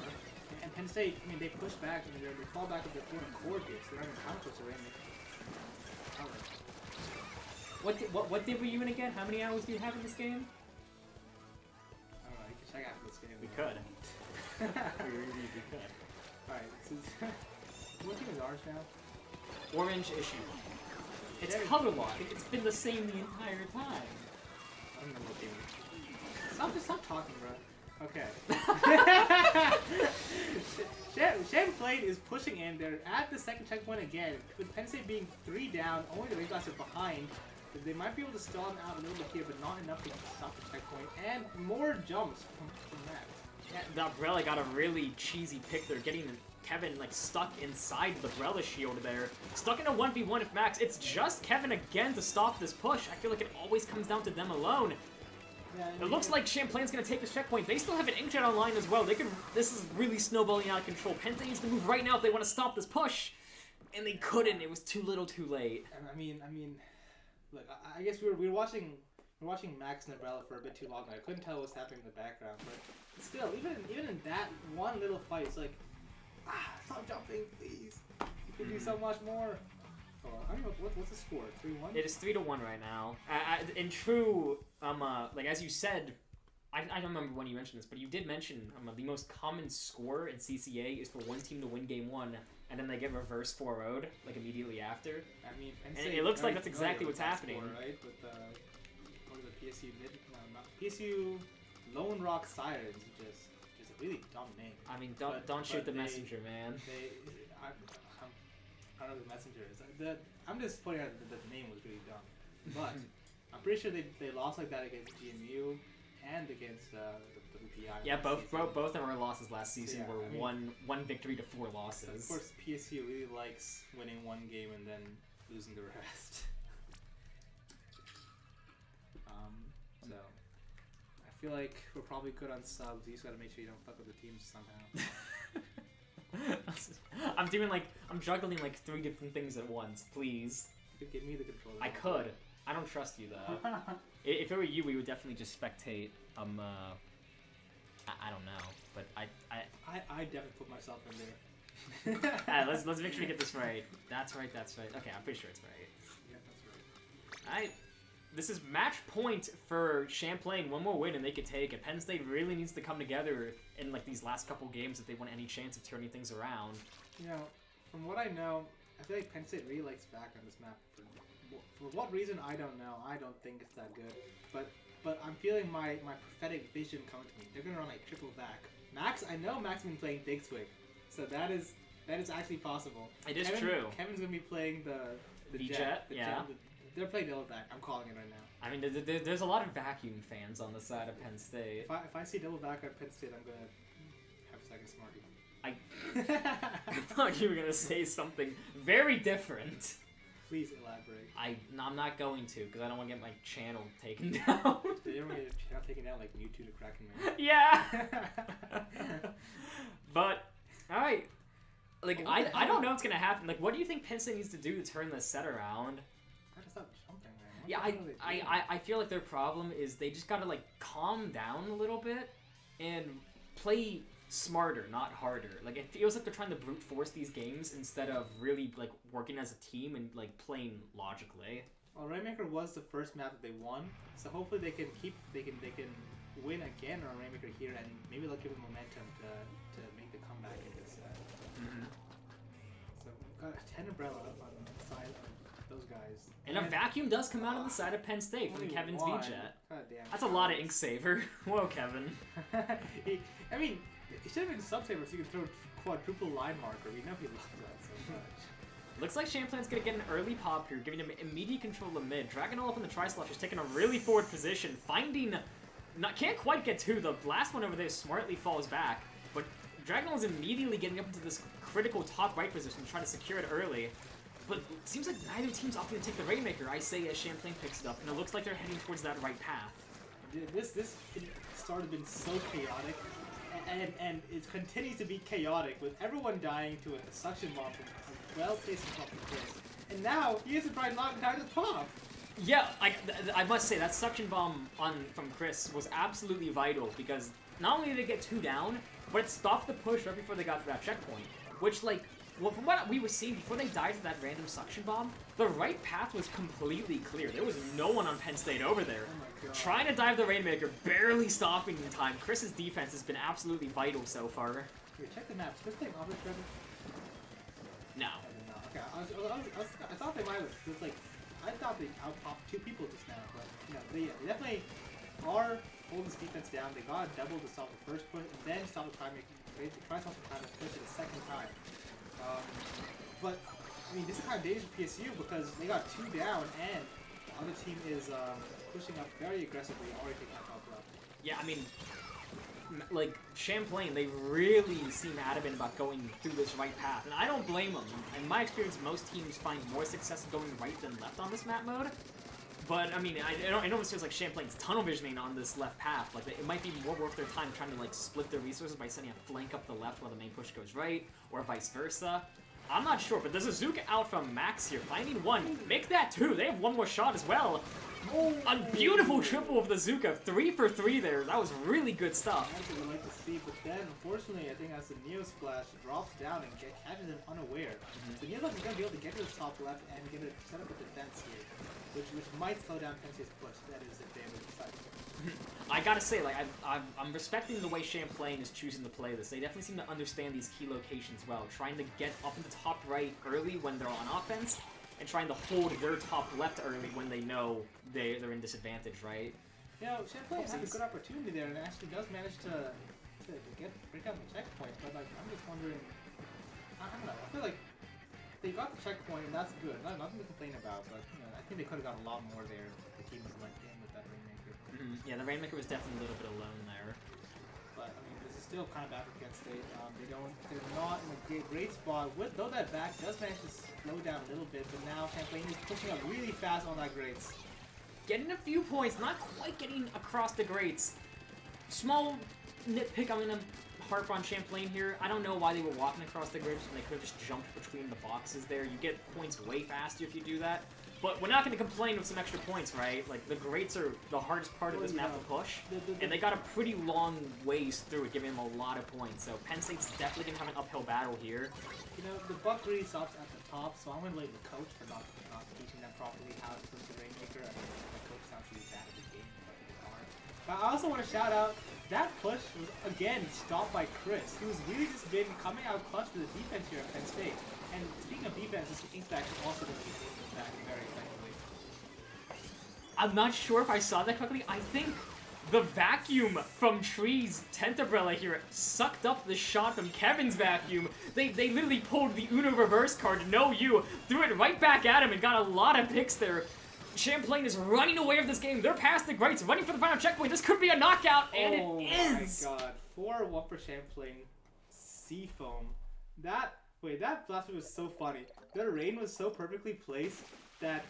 And Penn State, I mean, they push back, and they fall back with their 4 core gates. They're not even counter push already. What did we even again? How many hours do you have in this game? Check out this game. We could. We really could. Alright, what team is ours now? Orange issue. It's color locked. It's been the same the entire time. I don't know what team. Stop talking, bro. Okay. Champlain is pushing in. They're at the second checkpoint again. With Penn State being 3 down, only the Ray-Blast are behind. They might be able to stall them out a little bit here, but not enough to stop the checkpoint. And more jumps from Max. Yeah, the Umbrella got a really cheesy pick there, getting Kevin like stuck inside the Umbrella shield there. Stuck in a 1v1 with Max. It's just Kevin again to stop this push. I feel like it always comes down to them alone. Yeah, it looks like Champlain's gonna take this checkpoint. They still have an Inkjet online as well. This is really snowballing out of control. Penn State needs to move right now if they want to stop this push. And they couldn't. It was too little too late. I mean, look, I guess we were watching Max and Umbrella for a bit too long. I couldn't tell what was happening in the background, but still, even in that one little fight, it's like, stop jumping, please. You can do so much more. Oh, I don't know what's the score. 3-1. It is 3-1 right now. In true, like as you said, I don't remember when you mentioned this, but you did mention the most common score in CCA is for one team to win game 1 and then they get reverse 4-0'd, like, immediately after. I mean, And it looks like that's exactly what's happening. Score, right? With what is it, PSU mid? No, not PSU Lone Rock Sirens, which is a really dumb name. I mean, don't shoot the messenger, man. I don't know who the messenger is. I'm just pointing out that the name was really dumb. But I'm pretty sure they lost like that against GMU and against the VPI. Yeah, both of them were losses last season. Yeah, were one victory to 4 losses. Of course, PSU really likes winning one game and then losing the rest. So I feel like we're probably good on subs. You just gotta make sure you don't fuck with the teams somehow. I'm juggling like 3 different things at once. Please. You could give me the controller. I could. I don't trust you though. If it were you, we would definitely just spectate. I don't know, but I definitely put myself in there. let's make sure we get this right. That's right. Okay, I'm pretty sure it's right. Yeah, that's right. This is match point for Champlain. One more win and they could take it. Penn State really needs to come together in like these last couple games if they want any chance of turning things around. You know, from what I know, I feel like Penn State really likes back on this map. For what reason, I don't know. I don't think it's that good. But I'm feeling my prophetic vision coming to me. They're gonna run like triple back. Max, I know Max has been playing Big Swig, so that is actually possible. It is true. Kevin's gonna be playing the Jet. Yeah. They're playing double back. I'm calling it right now. I mean, there's a lot of vacuum fans on the side of Penn State. If I see double back at Penn State, I'm gonna have second smarty. I thought you were gonna say something very different. Please elaborate. I'm not going to, because I don't want to get my channel taken down. They don't get your channel taken down like Mewtwo to Kraken Man. Yeah! But, alright. Like, I don't know what's going to happen. Like, what do you think Penn State needs to do to turn this set around? Gotta stop jumping, man. Yeah, I feel like their problem is they just gotta, like, calm down a little bit and play smarter, not harder. Like, it feels like they're trying to brute force these games instead of really, like, working as a team and, like, playing logically. Well, Rainmaker was the first map that they won, so hopefully they can win again on Rainmaker here, and maybe they'll give them momentum to make the comeback in this set. So we've got a 10 umbrella up on the side of those guys. And a vacuum does come out on the side of Penn State from Kevin's V-Jet. God damn. That's a lot of ink saver. Whoa, Kevin. I mean, it should have been sub-saver so you could throw quadruple line marker. We know he loves that so much. Looks like Champlain's gonna get an early pop here, giving him immediate control of mid. Dragonol up in the Tri-Slosh is taking a really forward position, finding... can't quite get to. The last one over there smartly falls back, but Dragonol is immediately getting up into this critical top right position, trying to secure it early. But it seems like neither team's opting to take the Rainmaker, I say, as Champlain picks it up, and it looks like they're heading towards that right path. This start has been so chaotic, and it continues to be chaotic, with everyone dying to a suction bomb from a well-placed bomb from Chris. And now, he has to try not die to pop! Yeah, I must say, that suction bomb from Chris was absolutely vital, because not only did they get 2 down, but it stopped the push right before they got to that checkpoint, which, like, well, from what we were seeing before they died to that random suction bomb, the right path was completely clear. There was no one on Penn State over there. Oh my God. Trying to dive the Rainmaker, barely stopping in time. Chris's defense has been absolutely vital so far. Here, check the maps. Chris playing Office Trevor? No. Okay, I thought they might have. I thought they outpopped 2 people just now, but they definitely are holding this defense down. They got a double to stop the first push, and then stop the timing. They try to stop the time and push it a second time. But I mean, this is kind of dangerous for PSU because they got 2 down, and the other team is pushing up very aggressively, already taking out top left. Yeah, I mean, like, Champlain, they really seem adamant about going through this right path, and I don't blame them. In my experience, most teams find more success going right than left on this map mode. But, I mean, I know it feels like Champlain's tunnel visioning on this left path. Like, it might be more worth their time trying to, like, split their resources by sending a flank up the left while the main push goes right, or vice versa. I'm not sure, but there's a Zuka out from Max here, finding 1. Make that 2. They have 1 more shot as well. Oh, A beautiful triple of the Zuka. 3 for 3 there. That was really good stuff. That's what we like to see, but then unfortunately I think as the Neo Splash drops down and catches him unaware, the Neo Splash is going to be able to get to the top left and get a set up a defense here, which might slow down Pensei's push. That is if they ever decide to. I gotta say, like, I'm respecting the way Champlain is choosing to play this. They definitely seem to understand these key locations well, trying to get up in the top right early when they're on offense, and trying to hold their top left early when they know they're in disadvantage, right? You know, Champlain has a good opportunity there and actually does manage to break out the checkpoint, but like I'm just wondering, I don't know. I feel like they got the checkpoint and that's good. Nothing to complain about, but you know, I think they could have got a lot more there if the team was let in with that Rainmaker. Yeah, the Rainmaker was definitely a little bit alone there. But I mean, this is still kind of bad for Kent State. They're not in a great spot. Though that back does manage to slow down a little bit, but now Champlain is pushing up really fast on that grates. Getting a few points, not quite getting across the grates. Small nitpick I'm gonna harp on Champlain here. I don't know why they were walking across the grates when they could have just jumped between the boxes there. You get points way faster if you do that. But we're not going to complain with some extra points, right? Like, the grates are the hardest part of this map to push, and they got a pretty long ways through it, giving them a lot of points. So Penn State's definitely going to have an uphill battle here. You know, the buck really stops at the top, so I'm going to blame the coach for not teaching them properly how to push the Rainmaker. I mean, the coach sounds really bad at the game, but I also want to shout out, that push was, again, stopped by Chris, who's really just been coming out clutch for the defense here at Penn State. And speaking of defense, this Inkback is also going to be taking back very effectively. I'm not sure if I saw that correctly. I think the vacuum from Tree's Tenterbrella here sucked up the shot from Kevin's vacuum. They literally pulled the Uno reverse card, no you, threw it right back at him and got a lot of picks there. Champlain is running away with this game. They're past the grates, running for the final checkpoint. This could be a knockout, and it is! Oh my god. 4-1 for Champlain. Seafoam. That blast was so funny. The rain was so perfectly placed that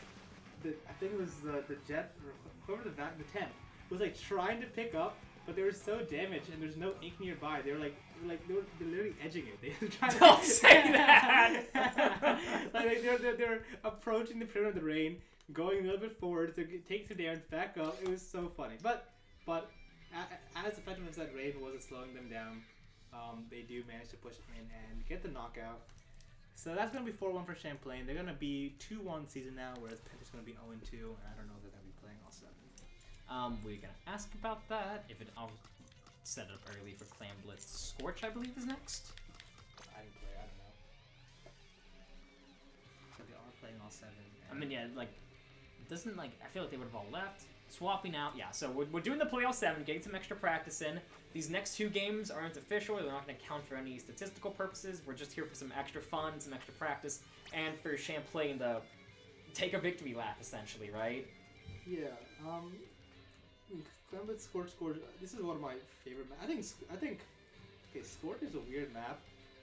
I think it was the Jet, or whoever the temp, was like trying to pick up, but they were so damaged and there's no ink nearby. They were literally edging it. They were trying Don't say that! Like they were approaching the perimeter of the rain, going a little bit forward to take some damage back up. It was so funny. But as effective as that rain wasn't slowing them down, they do manage to push in and get the knockout. So that's going to be 4-1 for Champlain. They're going to be 2-1 season now, whereas Penn is going to be 0-2, and I don't know if they're going to be playing all 7. We're going to ask about that. I'll set it up early for Clan Blitz. Scorch, I believe, is next. I didn't play, I don't know. So they are playing all 7. I mean, yeah, like, doesn't, like, I feel like they would have all left. Swapping out, yeah, so we're doing the playoff 7, getting some extra practice in. These next 2 games aren't official, they're not going to count for any statistical purposes. We're just here for some extra fun, some extra practice, and for Champlain to take a victory lap, essentially, right? Yeah, Clemblitz Scorch. This is one of my favorite maps. I think, okay, Scorch is a weird map.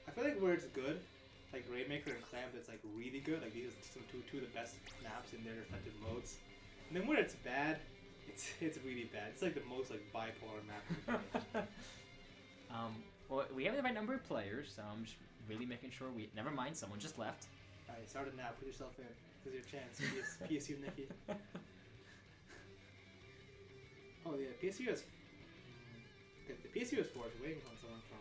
I feel like where it's good, like Rainmaker and Clam, that's like really good. Like these are two of the best maps in their respective modes. And then when it's bad, it's really bad. It's like the most like bipolar map. Well, we have the right number of players, so I'm just really making sure we. Never mind, someone just left. Alright, start it now. Put yourself in. This is your chance. PSU Nikki. Oh yeah, PSU has. Okay, the PSU has 4. Waiting on someone from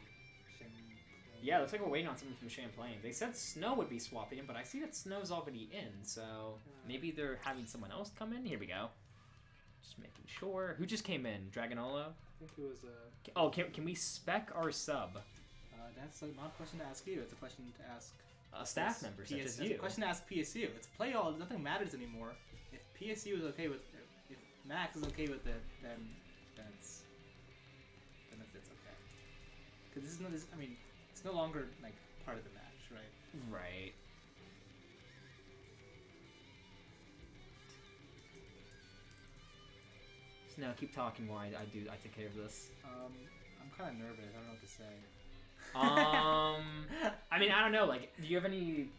Champlain. Yeah, looks like we're waiting on someone from Champlain. They said Snow would be swapping in, but I see that Snow's already in, so maybe they're having someone else come in. Here we go. Just making sure. Who just came in? Dragonolo? I think it was Oh, can we spec our sub? That's not a question to ask you. It's a question to ask A staff member such as you. It's a question to ask PSU. It's play all. Nothing matters anymore. If PSU is okay with, if Max is okay with it, then it's okay. Because this is not. I mean, it's no longer like part of the match, right? Right. So now keep talking while I take care of this. I'm kind of nervous. I don't know what to say. I mean, I don't know. Like, do you have any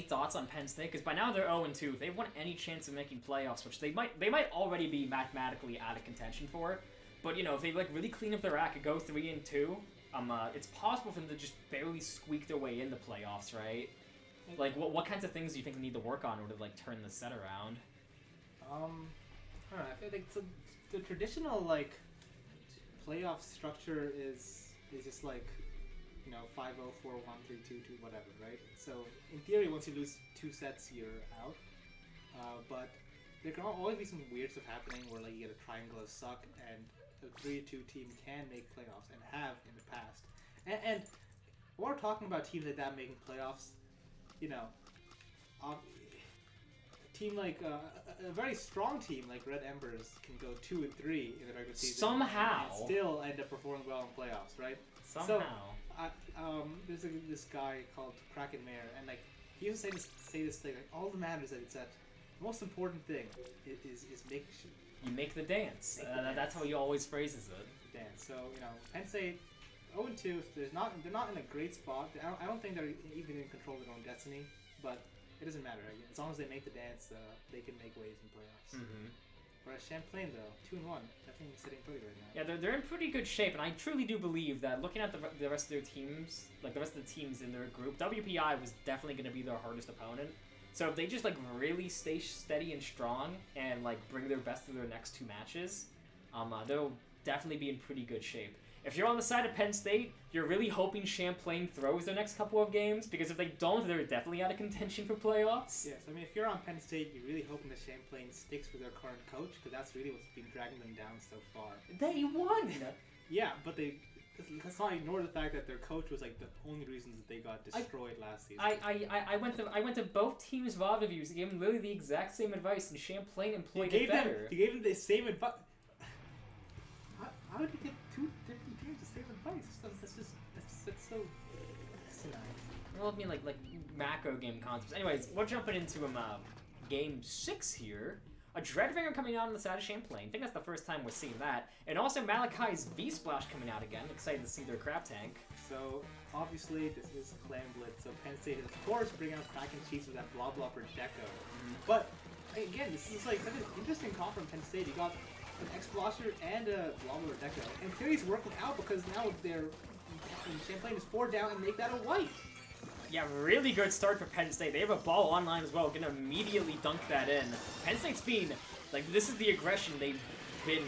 thoughts on Penn State? Because by now they're 0-2. If they want any chance of making playoffs, which they might already be mathematically out of contention for. But you know, if they like really clean up their act and go 3-2, it's possible for them to just barely squeak their way in the playoffs, right? Like, what kinds of things do you think they need to work on in order to like turn the set around? I don't know. I feel like the traditional like playoff structure is just like 5-0, 4-1, 3-2, whatever, right? So in theory, once you lose 2 sets, you're out. But there can always be some weird stuff happening where like you get a triangle of suck and a 3-2 team can make playoffs and have in the past. And we're talking about teams like that making playoffs. A team like a very strong team like Red Embers can go 2-3 in the regular season. Somehow. And still end up performing well in playoffs, right? Somehow. So, there's this guy called Kraken Mayer, and like he used to say this thing like all that matters is that the most important thing is making sure you make the dance. That's how he always phrases it. Dance. So Penn State 0-2. They're not in a great spot. I don't think they're even in control of their own destiny, but it doesn't matter. As long as they make the dance, they can make waves in playoffs. Whereas Champlain, though, 2-1, definitely sitting pretty right now. Yeah, they're in pretty good shape, and I truly do believe that looking at the rest of their teams, like the rest of the teams in their group, WPI was definitely going to be their hardest opponent. So if they just like really stay steady and strong and like bring their best to their next 2 matches, they'll definitely be in pretty good shape. If you're on the side of Penn State, you're really hoping Champlain throws their next couple of games, because if they don't, they're definitely out of contention for playoffs. Yes, I mean, if you're on Penn State, you're really hoping that Champlain sticks with their current coach, because that's really what's been dragging them down so far. They won! Yeah, but let's not ignore the fact that their coach was like the only reasons that they got destroyed last season. I went to both teams' VOD reviews and gave them literally the exact same advice, and Champlain employed it better. You gave them the same advice. How did you get 2 different teams the same advice? That's so asinine. Well, I mean, like macro game concepts. Anyways, we're jumping into game 6 here. A Dreadfinger coming out on the side of Champlain. I think that's the first time we're seeing that. And also Malachi's V-Splash coming out again. Excited to see their crab tank. So, obviously, this is Clan Blitz. So, Penn State is, of course, bringing out Kraken Cheese with that blah blah for Deco. But, again, this is like such an interesting call from Penn State. You got an X-Blosser and a blah blah Deco. And theory's working out because now Champlain is 4 down and make that a white. Yeah, really good start for Penn State. They have a ball online as well, gonna immediately dunk that in. Penn State's been, like, this is the aggression they've been,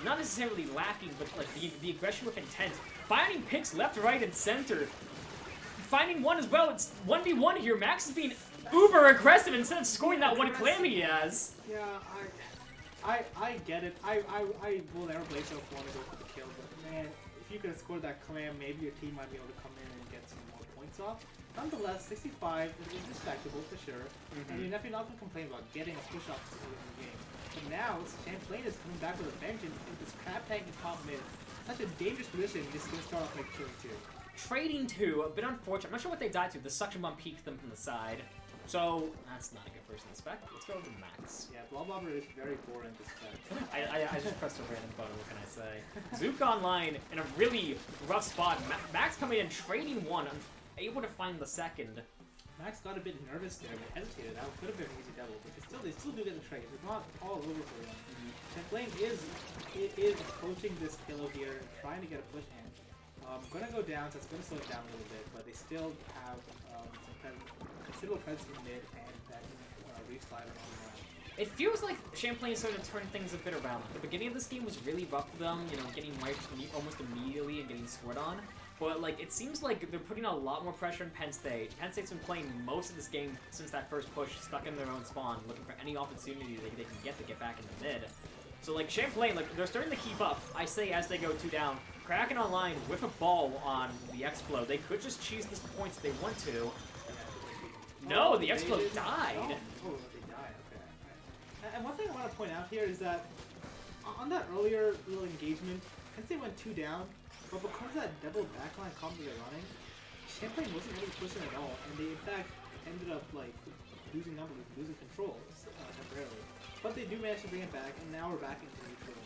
not necessarily lacking, but like the aggression with intent. Finding picks left, right, and center. Finding one as well, it's 1v1 here. Max is being uber aggressive instead of scoring that one clam he has. Yeah, I get it. I will never play so want to go for the kill, but man, if you could have scored that clam, maybe your team might be able to come in and get some more points off. Nonetheless, 65 is respectable for sure, and you're definitely not going to complain about getting a push-off in the game. But now, Champlain is coming back with a vengeance, and this crab tank in top mid, such a dangerous position, just going to start off like killing 2. Trading 2, a bit unfortunate. I'm not sure what they died to. The suction bomb peeked them from the side. So, that's not a good person to spec. Let's go to Max. Yeah, Blobber is very boring to spec. I just pressed a random button, what can I say? Zook online in a really rough spot. Max coming in, trading 1, able to find the second. Max got a bit nervous there, but hesitated. That could have been an easy double, but they still do get the trade. It's not all over for them. Champlain is approaching this pillow here, trying to get a push in. Gonna go down, so it's gonna slow it down a little bit, but they still have some considerable presence in mid and that re-slider on the ground. It feels like Champlain started to turn things a bit around. The beginning of this game was really rough for them, getting wiped almost immediately and getting scored on. But like it seems like they're putting a lot more pressure on Penn State. Penn State's been playing most of this game since that first push, stuck in their own spawn, looking for any opportunity they can get to get back in the mid. So like Champlain, like they're starting to keep up. I say as they go 2 down. Kraken online with a ball on the Explode. They could just cheese this points if they want to. No, the Explode died. Oh, they died. Okay. And one thing I want to point out here is that on that earlier little engagement, Penn State went 2 down. But because of that double backline combo they're running, Champlain wasn't really pushing at all, and they in fact ended up like losing numbers, losing control temporarily. But they do manage to bring it back, and now we're back into neutral.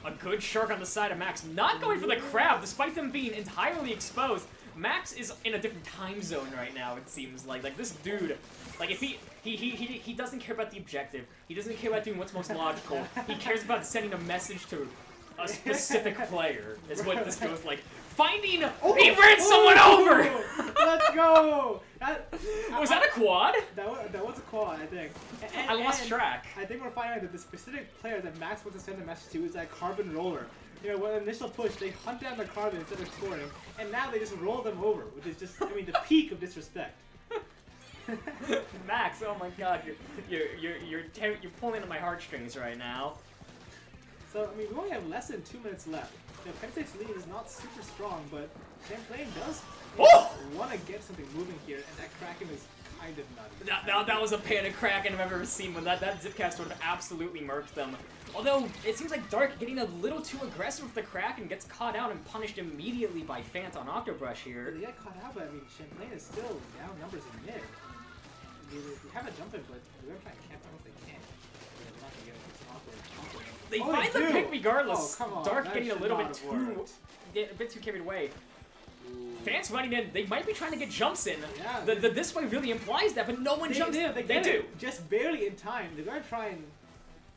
A good shark on the side of Max, not going for the crab despite them being entirely exposed. Max is in a different time zone right now. It seems like this dude, like if he doesn't care about the objective. He doesn't care about doing what's most logical. He cares about sending a message to a specific player is what this goes like. Finding... he ran someone over! Let's go! Was that a quad? That was a quad, I think. I lost track. I think we're finding out that the specific player that Max wants to send a message to is that Carbon Roller. You know, with an initial push, they hunt down the Carbon instead of scoring, and now they just roll them over, which is just, I mean, the peak of disrespect. Max, oh my god, you're pulling on my heartstrings right now. So, I mean, we only have less than 2 minutes left. You know, Penn State's lead is not super strong, but Champlain does want to get something moving here, and that Kraken is kind of nutty. That was a panic Kraken I've ever seen. When that Zipcast would have absolutely murked them. Although, it seems like Dark getting a little too aggressive with the Kraken gets caught out and punished immediately by Fant on Octobrush here. They get caught out, but I mean, Champlain is still down numbers in mid. They have a jump in, but they're going to try and camp out if they can. They're not going to get it. They find the pick regardless. Oh, come on. Dark That getting a should little not bit have too carried away. Ooh. Fans running in, they might be trying to get jumps in. Yeah, the this way really implies that, but no one jumps. They do. Just barely in time. They're going to try and...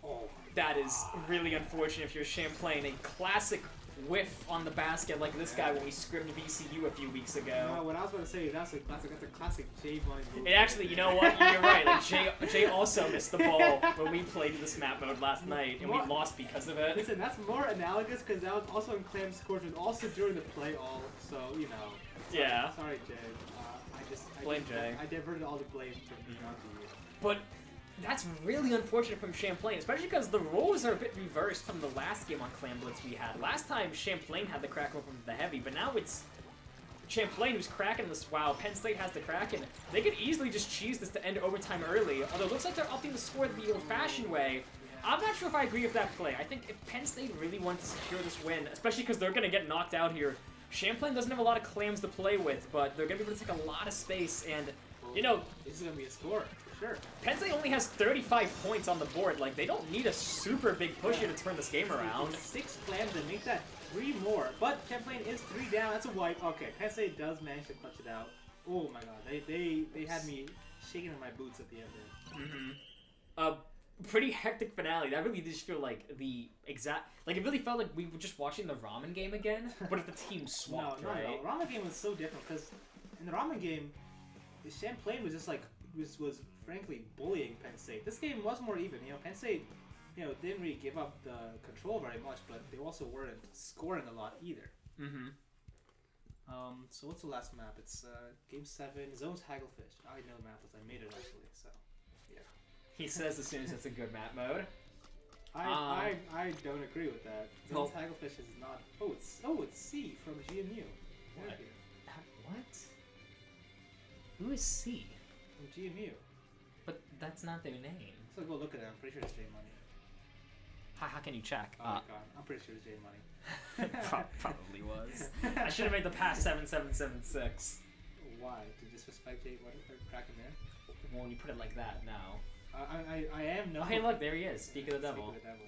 Oh, that is really unfortunate if you're Champlain. A classic whiff on the basket like this guy when we scrimmed VCU a few weeks ago. No, what I was about to say, that's a classic J Money move. It actually, you know what? You're right. Like Jay also missed the ball when we played this map mode last night, and we lost because of it. Listen, that's more analogous because that was also in Clam's scores, and also during the play all. So you know. Yeah. Sorry, Jay. Blame Jay. I diverted all the blame from me onto you. But that's really unfortunate from Champlain, especially because the roles are a bit reversed from the last game on Clan Blitz we had. Last time, Champlain had the Kraken from the heavy, but now it's Champlain who's cracking this. Wow, Penn State has the Kraken. They could easily just cheese this to end overtime early, although it looks like they're upping the score the old-fashioned way. I'm not sure if I agree with that play. I think if Penn State really wanted to secure this win, especially because they're going to get knocked out here, Champlain doesn't have a lot of clams to play with, but they're going to be able to take a lot of space, and, you know... This is going to be a score. Sure. Penn State only has 35 points on the board. Like, they don't need a super big push here to turn this game around. 6 clams and make that 3 more. But Champlain is 3 down. That's a wipe. Okay, Penn State does manage to clutch it out. Oh my god. They had me shaking in my boots at the end there. Pretty hectic finale. That really just feel like the exact... Like, it really felt like we were just watching the ramen game again, but if the team swapped, right? No. Ramen game was so different, because in the ramen game, Champlain was just like... was frankly bullying Penn State. This game was more even. You know, Penn State, you know, didn't really give up the control very much, but they also weren't scoring a lot either. So what's the last map? It's Game 7, Zones Hagglefish. I know the map was. I made it actually, so yeah. He says as soon as it's a good map mode. I don't agree with that. Zones Hagglefish is not. Oh, it's C from GMU. What? Who is C? From GMU. But that's not their name. So go look at it. I'm pretty sure it's J Money. How can you check? Oh my god, I'm pretty sure it's J Money. Probably was. I should have made the pass 7776. Why? To disrespect J Money for cracking there? Well, when you put it like that, now. I am known. Oh, hey, look, there he is. Speak of the devil. Speak of the devil.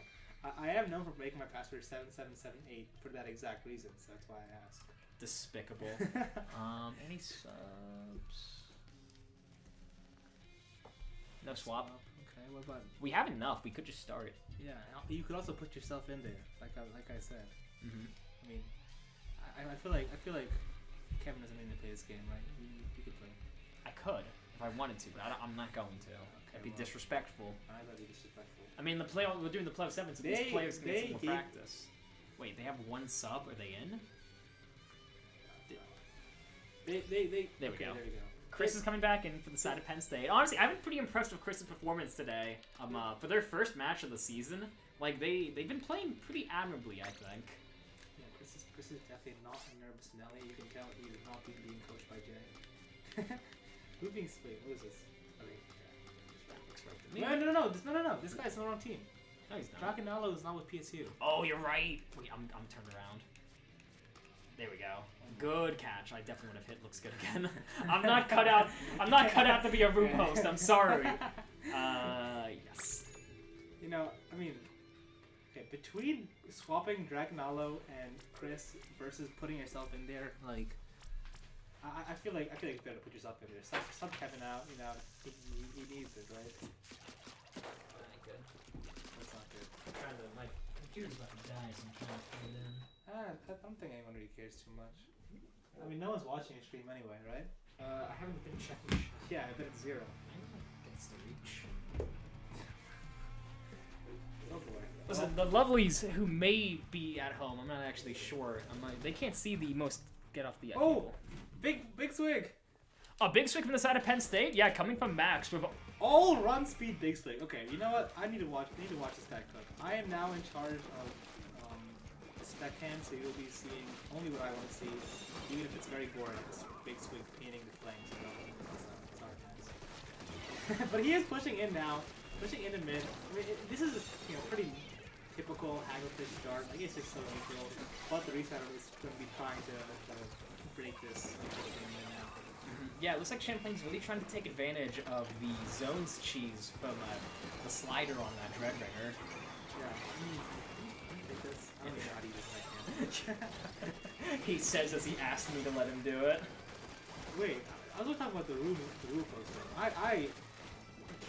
I am known for making my password 7778 for that exact reason, so that's why I asked. Despicable. Any subs? No swap. Okay, what about? We have enough. We could just start. Yeah, you could also put yourself in there, like I said. I mean, I feel like Kevin doesn't need to play this game, right? You could play. I could if I wanted to, but I'm not going to. Okay, It'd be disrespectful. I'd be disrespectful. I mean, we're doing the play of 7, so these players can get some more practice. Wait, they have 1 sub. Are they in? There we go. Chris is coming back in for the side of Penn State. Honestly, I've been pretty impressed with Chris's performance today. For their first match of the season, like they've been playing pretty admirably, I think. Yeah, Chris is definitely not a nervous Nelly. You can tell he is not being coached by Jay. Who's being split? What is this? Okay. No. This guy's not on team. No, he's not. Draconello is not with PSU. Oh, you're right. Wait, I'm turned around. There we go. Good catch. I definitely would have hit. Looks good again. I'm not cut out to be a room host. I'm sorry. Yes. You know, I mean, okay, between swapping Dragonalo and Chris versus putting yourself in there, like, I feel like you better put yourself in there. Sub Kevin out. You know, he needs it, right? That ain't good. That's not good. My Computer's about to die, so I'm trying to put it in. I don't think anyone really cares too much. I mean, no one's watching your stream anyway, right? I haven't been checking. Yeah, I bet it's 0. Against the reach. Oh boy. Listen, the lovelies who may be at home, I'm not actually sure. They can't see the most get off the Oh! Big swig! A big swing from the side of Penn State? Yeah, coming from Max with All run speed big swig. Okay, you know what? I need to watch this guy cook. I am now in charge of spec cam, so you'll be seeing only what I want to see, even if it's very boring. This big swig painting the flames. You know, it's our guys. But he is pushing in now, pushing into mid. I mean, this is pretty typical Hagglefish start. I guess it's so neutral, but the resetter is going to be trying to break this now. Yeah, it looks like Champlain's really trying to take advantage of the zones cheese from the slider on that Dreadringer. Yeah. Take this. I don't know how to use this right He says as he asked me to let him do it. Wait, I was talking about the roof poster. I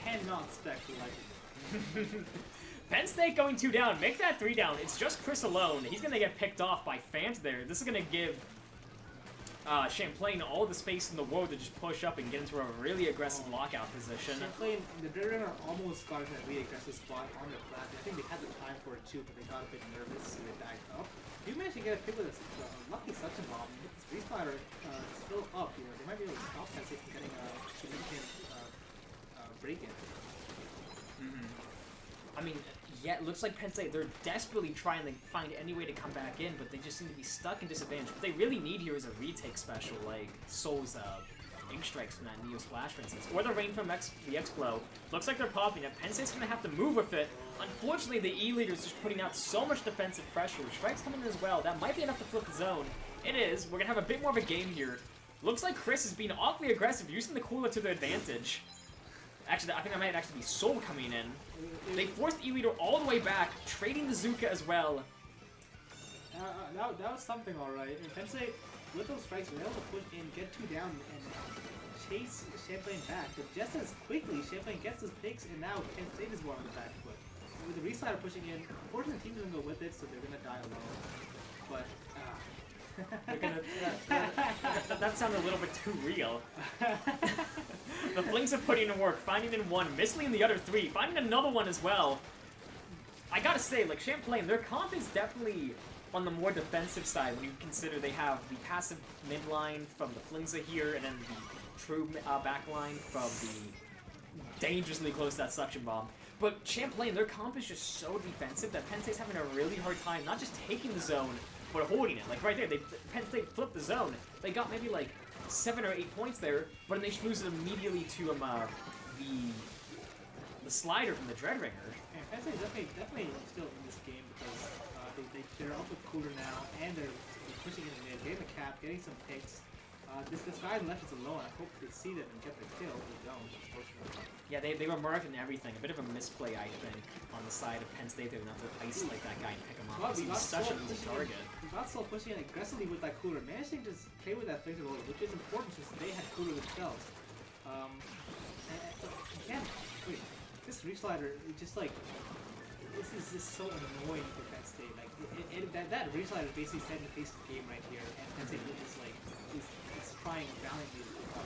cannot spec the Lightning. Penn State going 2 down. Make that 3 down. It's just Chris alone. He's going to get picked off by fans there. This is going to give Champlain all the space in the world to just push up and get into a really aggressive lockout position. Champlain, the Dreadrunner almost got into a really aggressive spot on their flat. I think they had the time for it too, but they got a bit nervous, so they backed up. You managed to get a pick with a lucky suction bomb. This Reslider is still up here. They might be able to stop Penn State from getting a significant break-in. I mean, yeah, it looks like Penn State, they're desperately trying to find any way to come back in, but they just seem to be stuck in disadvantage. What they really need here is a retake special, like Soul's Ink Strikes from that Neo Splash, for instance, or the Rain from the X-Blow. Looks like they're popping it. Penn State's going to have to move with it. Unfortunately, the E-Leader's just putting out so much defensive pressure. Strikes coming in as well. That might be enough to flip the zone. It is. We're going to have a bit more of a game here. Looks like Chris is being awfully aggressive, using the cooler to their advantage. Actually, I think I might actually be Soul coming in. They forced E-Leader all the way back, trading the Zuka as well. That was something, alright. Penn State, with those strikes, were able to push in, get 2 down, and chase Champlain back. But just as quickly, Champlain gets his picks, and now Penn State is more on the back foot. With the Reslider pushing in, unfortunately, the team doesn't go with it, so they're going to die alone. But, that sounded a little bit too real. The Flings are putting in work, finding in one, missing in the other 3, finding another one as well. I gotta say, like, Champlain, their comp is definitely on the more defensive side when you consider they have the passive mid line from the Flings here, and then the true back line from the dangerously close to that suction bomb. But Champlain, their comp is just so defensive that Penn State's having a really hard time not just taking the zone, but holding it. Like right there, Penn State flipped the zone. They got maybe like 7 or 8 points there, but then they schmoozed it immediately to the slider from the Dreadringer. Yeah, Penn State definitely still in this game because they're up with Cooler now, and they're pushing in the mid, getting the cap, getting some picks. This guy left is alone. I hope they see them and get the kill. They don't, unfortunately. Yeah, they were marking everything. A bit of a misplay, I think, on the side of Penn State. They were not to isolate that guy and pick him up. He's such an easy target. We got Soul pushing in aggressively with that Cooler, managing to just play with that Flanger Roller, which is important since they had Cooler themselves. Again, wait, this Reslider, just like, this is just so annoying for Penn State. Like, that Reslider basically set and face the game right here, and Penn State is just like, it's trying valiantly to pick up,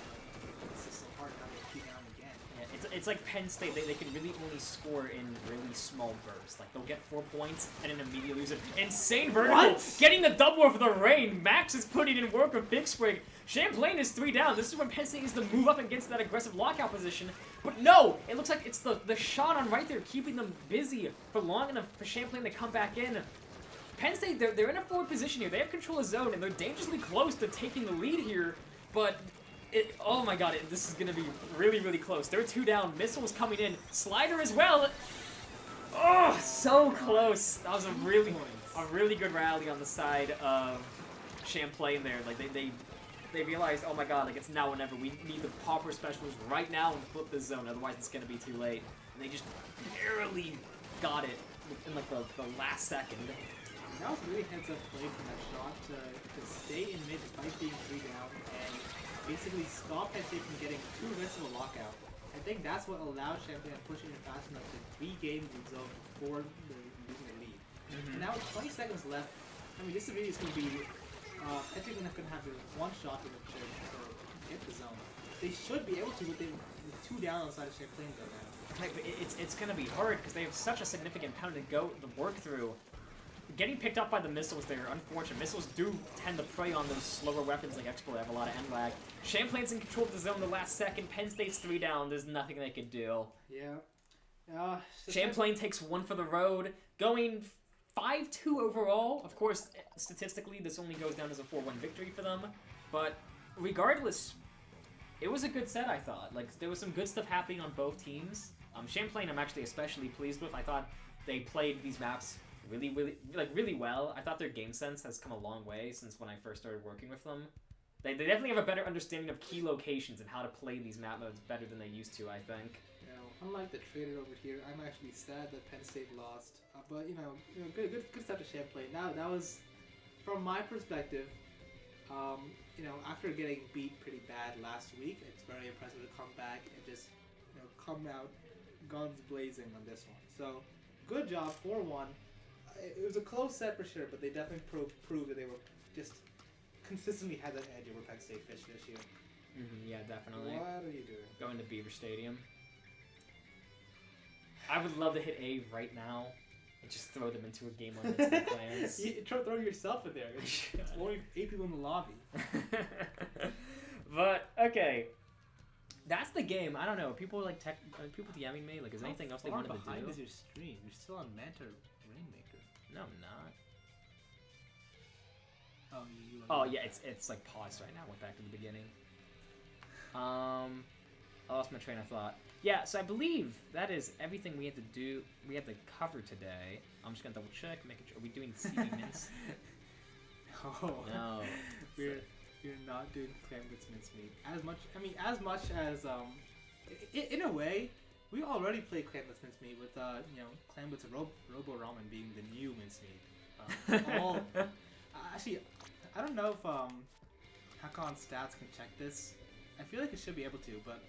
but it's just so hard not to keep down again. Yeah, it's like Penn State, they can really only score in really small bursts. Like, they'll get 4 points and then immediately lose it. Insane vertical! What? Getting the double over the Rain! Max is putting in work with Big Sprig. Champlain is 3 down. This is when Penn State needs to move up and get to that aggressive lockout position. But no! It looks like it's the shot on right there, keeping them busy for long enough for Champlain to come back in. Penn State, they're in a forward position here. They have control of zone, and they're dangerously close to taking the lead here. But, oh my god, this is going to be really, really close. They're 2 down. Missile's coming in. Slider as well. Oh, so close. That was a really good rally on the side of Champlain there. Like, they realized, oh my god, like, it's now or never. We need the proper specials right now and flip this zone. Otherwise, it's going to be too late. And they just barely got it in, like, the last second. That was really heads-up play from that shot to stay in mid despite being 3 down and basically stop Penn State from getting too aggressive a lockout. I think that's what allowed Champlain pushing it fast enough to regain the zone before losing the lead. And now with 20 seconds left, I mean, this really is going to be... Pen's going to have one shot to get the zone. They should be able to, with 2 down on the side of Champlain though now. Right, but it's going to be hard because they have such a significant pound to go the work through. Getting picked up by the missiles there, unfortunate. Missiles do tend to prey on those slower weapons like Exploit. They have a lot of end lag. Champlain's in control of the zone the last second. Penn State's 3 down. There's nothing they could do. Yeah. Champlain takes 1 for the road, going 5-2 overall. Of course, statistically, this only goes down as a 4-1 victory for them. But regardless, it was a good set, I thought. Like, there was some good stuff happening on both teams. Champlain, I'm actually especially pleased with. I thought they played these maps really well. I thought their game sense has come a long way since when I first started working with them. They definitely have a better understanding of key locations and how to play these map modes better than they used to, I think. Unlike the trader over here, I'm actually sad that Penn State lost. But good stuff to Champlain. Now that was, from my perspective, after getting beat pretty bad last week, it's very impressive to come back and just come out guns blazing on this one. So good job, 4-1. It was a close set for sure, but they definitely proved that they were just consistently had that edge over Penn State Fish this year. Yeah, definitely. What are you doing? Going to Beaver Stadium. I would love to hit A right now and just throw them into a game on instant plans. Throw yourself in there. It's only 8 people in the lobby. But okay, that's the game. I don't know. People people DMing me. Like, is there anything else they wanted to do? How far behind is your stream? You're still on Manta Rainmaker. No, I'm not. Oh, yeah, it's like paused right now. Went back to the beginning. I lost my train of thought. Yeah, so I believe that is everything we had to do. We had to cover today. I'm just gonna double check, making sure. Are we doing CD mints? No. We're not doing Clambett's mincemeat as much. I mean, as much as in a way, we already played Clambett's mincemeat with Clambett's Robo Ramen being the new mincemeat. Actually, I don't know if Hakon Stats can check this. I feel like it should be able to, but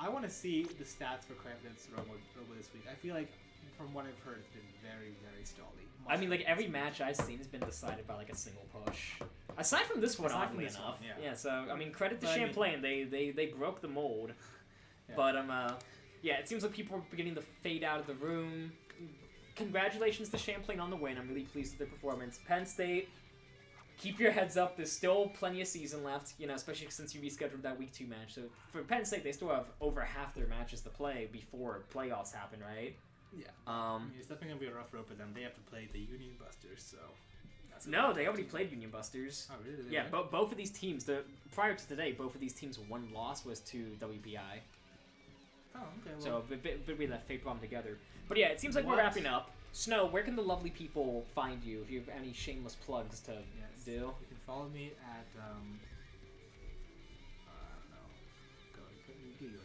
I want to see the stats for Clambett's Robo this week. I feel like, from what I've heard, it's been very, very stally. I mean, like, every match I've seen has been decided by, like, a single push. Aside from this one, oddly enough. Yeah, so, I mean, credit to Champlain. They broke the mold. Yeah. But, yeah, it seems like people are beginning to fade out of the room. Congratulations to Champlain on the win. I'm really pleased with their performance. Penn State, keep your heads up. There's still plenty of season left, especially since you rescheduled that Week 2 match. So, for Penn State, they still have over half their matches to play before playoffs happen, right? Yeah. It's definitely going to be a rough road for them. They have to play the Union Busters, so... No, they already played Union Busters. Oh, really? Yeah, both of these teams, prior to today, both of these teams' one loss was to WPI. Oh, okay. Well, So, but we left Fate Bomb together. But yeah, it seems like we're wrapping up. Snow, where can the lovely people find you if you have any shameless plugs to do? You can follow me at, I don't know.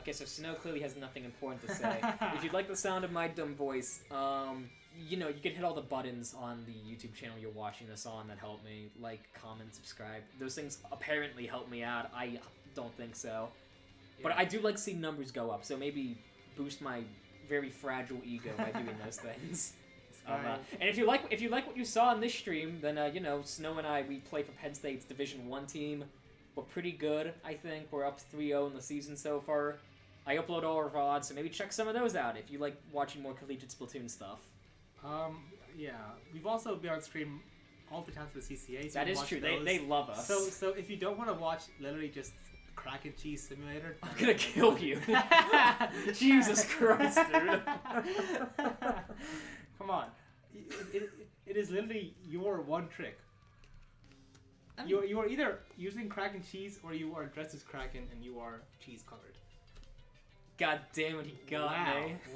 Okay, so Snow clearly has nothing important to say. If you'd like the sound of my dumb voice, you can hit all the buttons on the YouTube channel you're watching this on that help me. Like, comment, subscribe. Those things apparently help me out. I don't think so. Yeah. But I do like seeing numbers go up, so maybe boost my very fragile ego by doing those things. And if you like what you saw in this stream, then Snow and I, we play for Penn State's Division 1 team. We're pretty good, I think. We're up 3-0 in the season so far. I upload all our VODs, so maybe check some of those out if you like watching more collegiate Splatoon stuff. Yeah. We've also been on stream all the time for the CCA. So that is true. They love us. So if you don't want to watch literally just Crack and Cheese Simulator, I'm gonna kill you. Jesus Christ, dude. Come on. It is literally your one trick. You are either using Kraken cheese or you are dressed as Kraken and you are cheese covered. God damn it, he got me.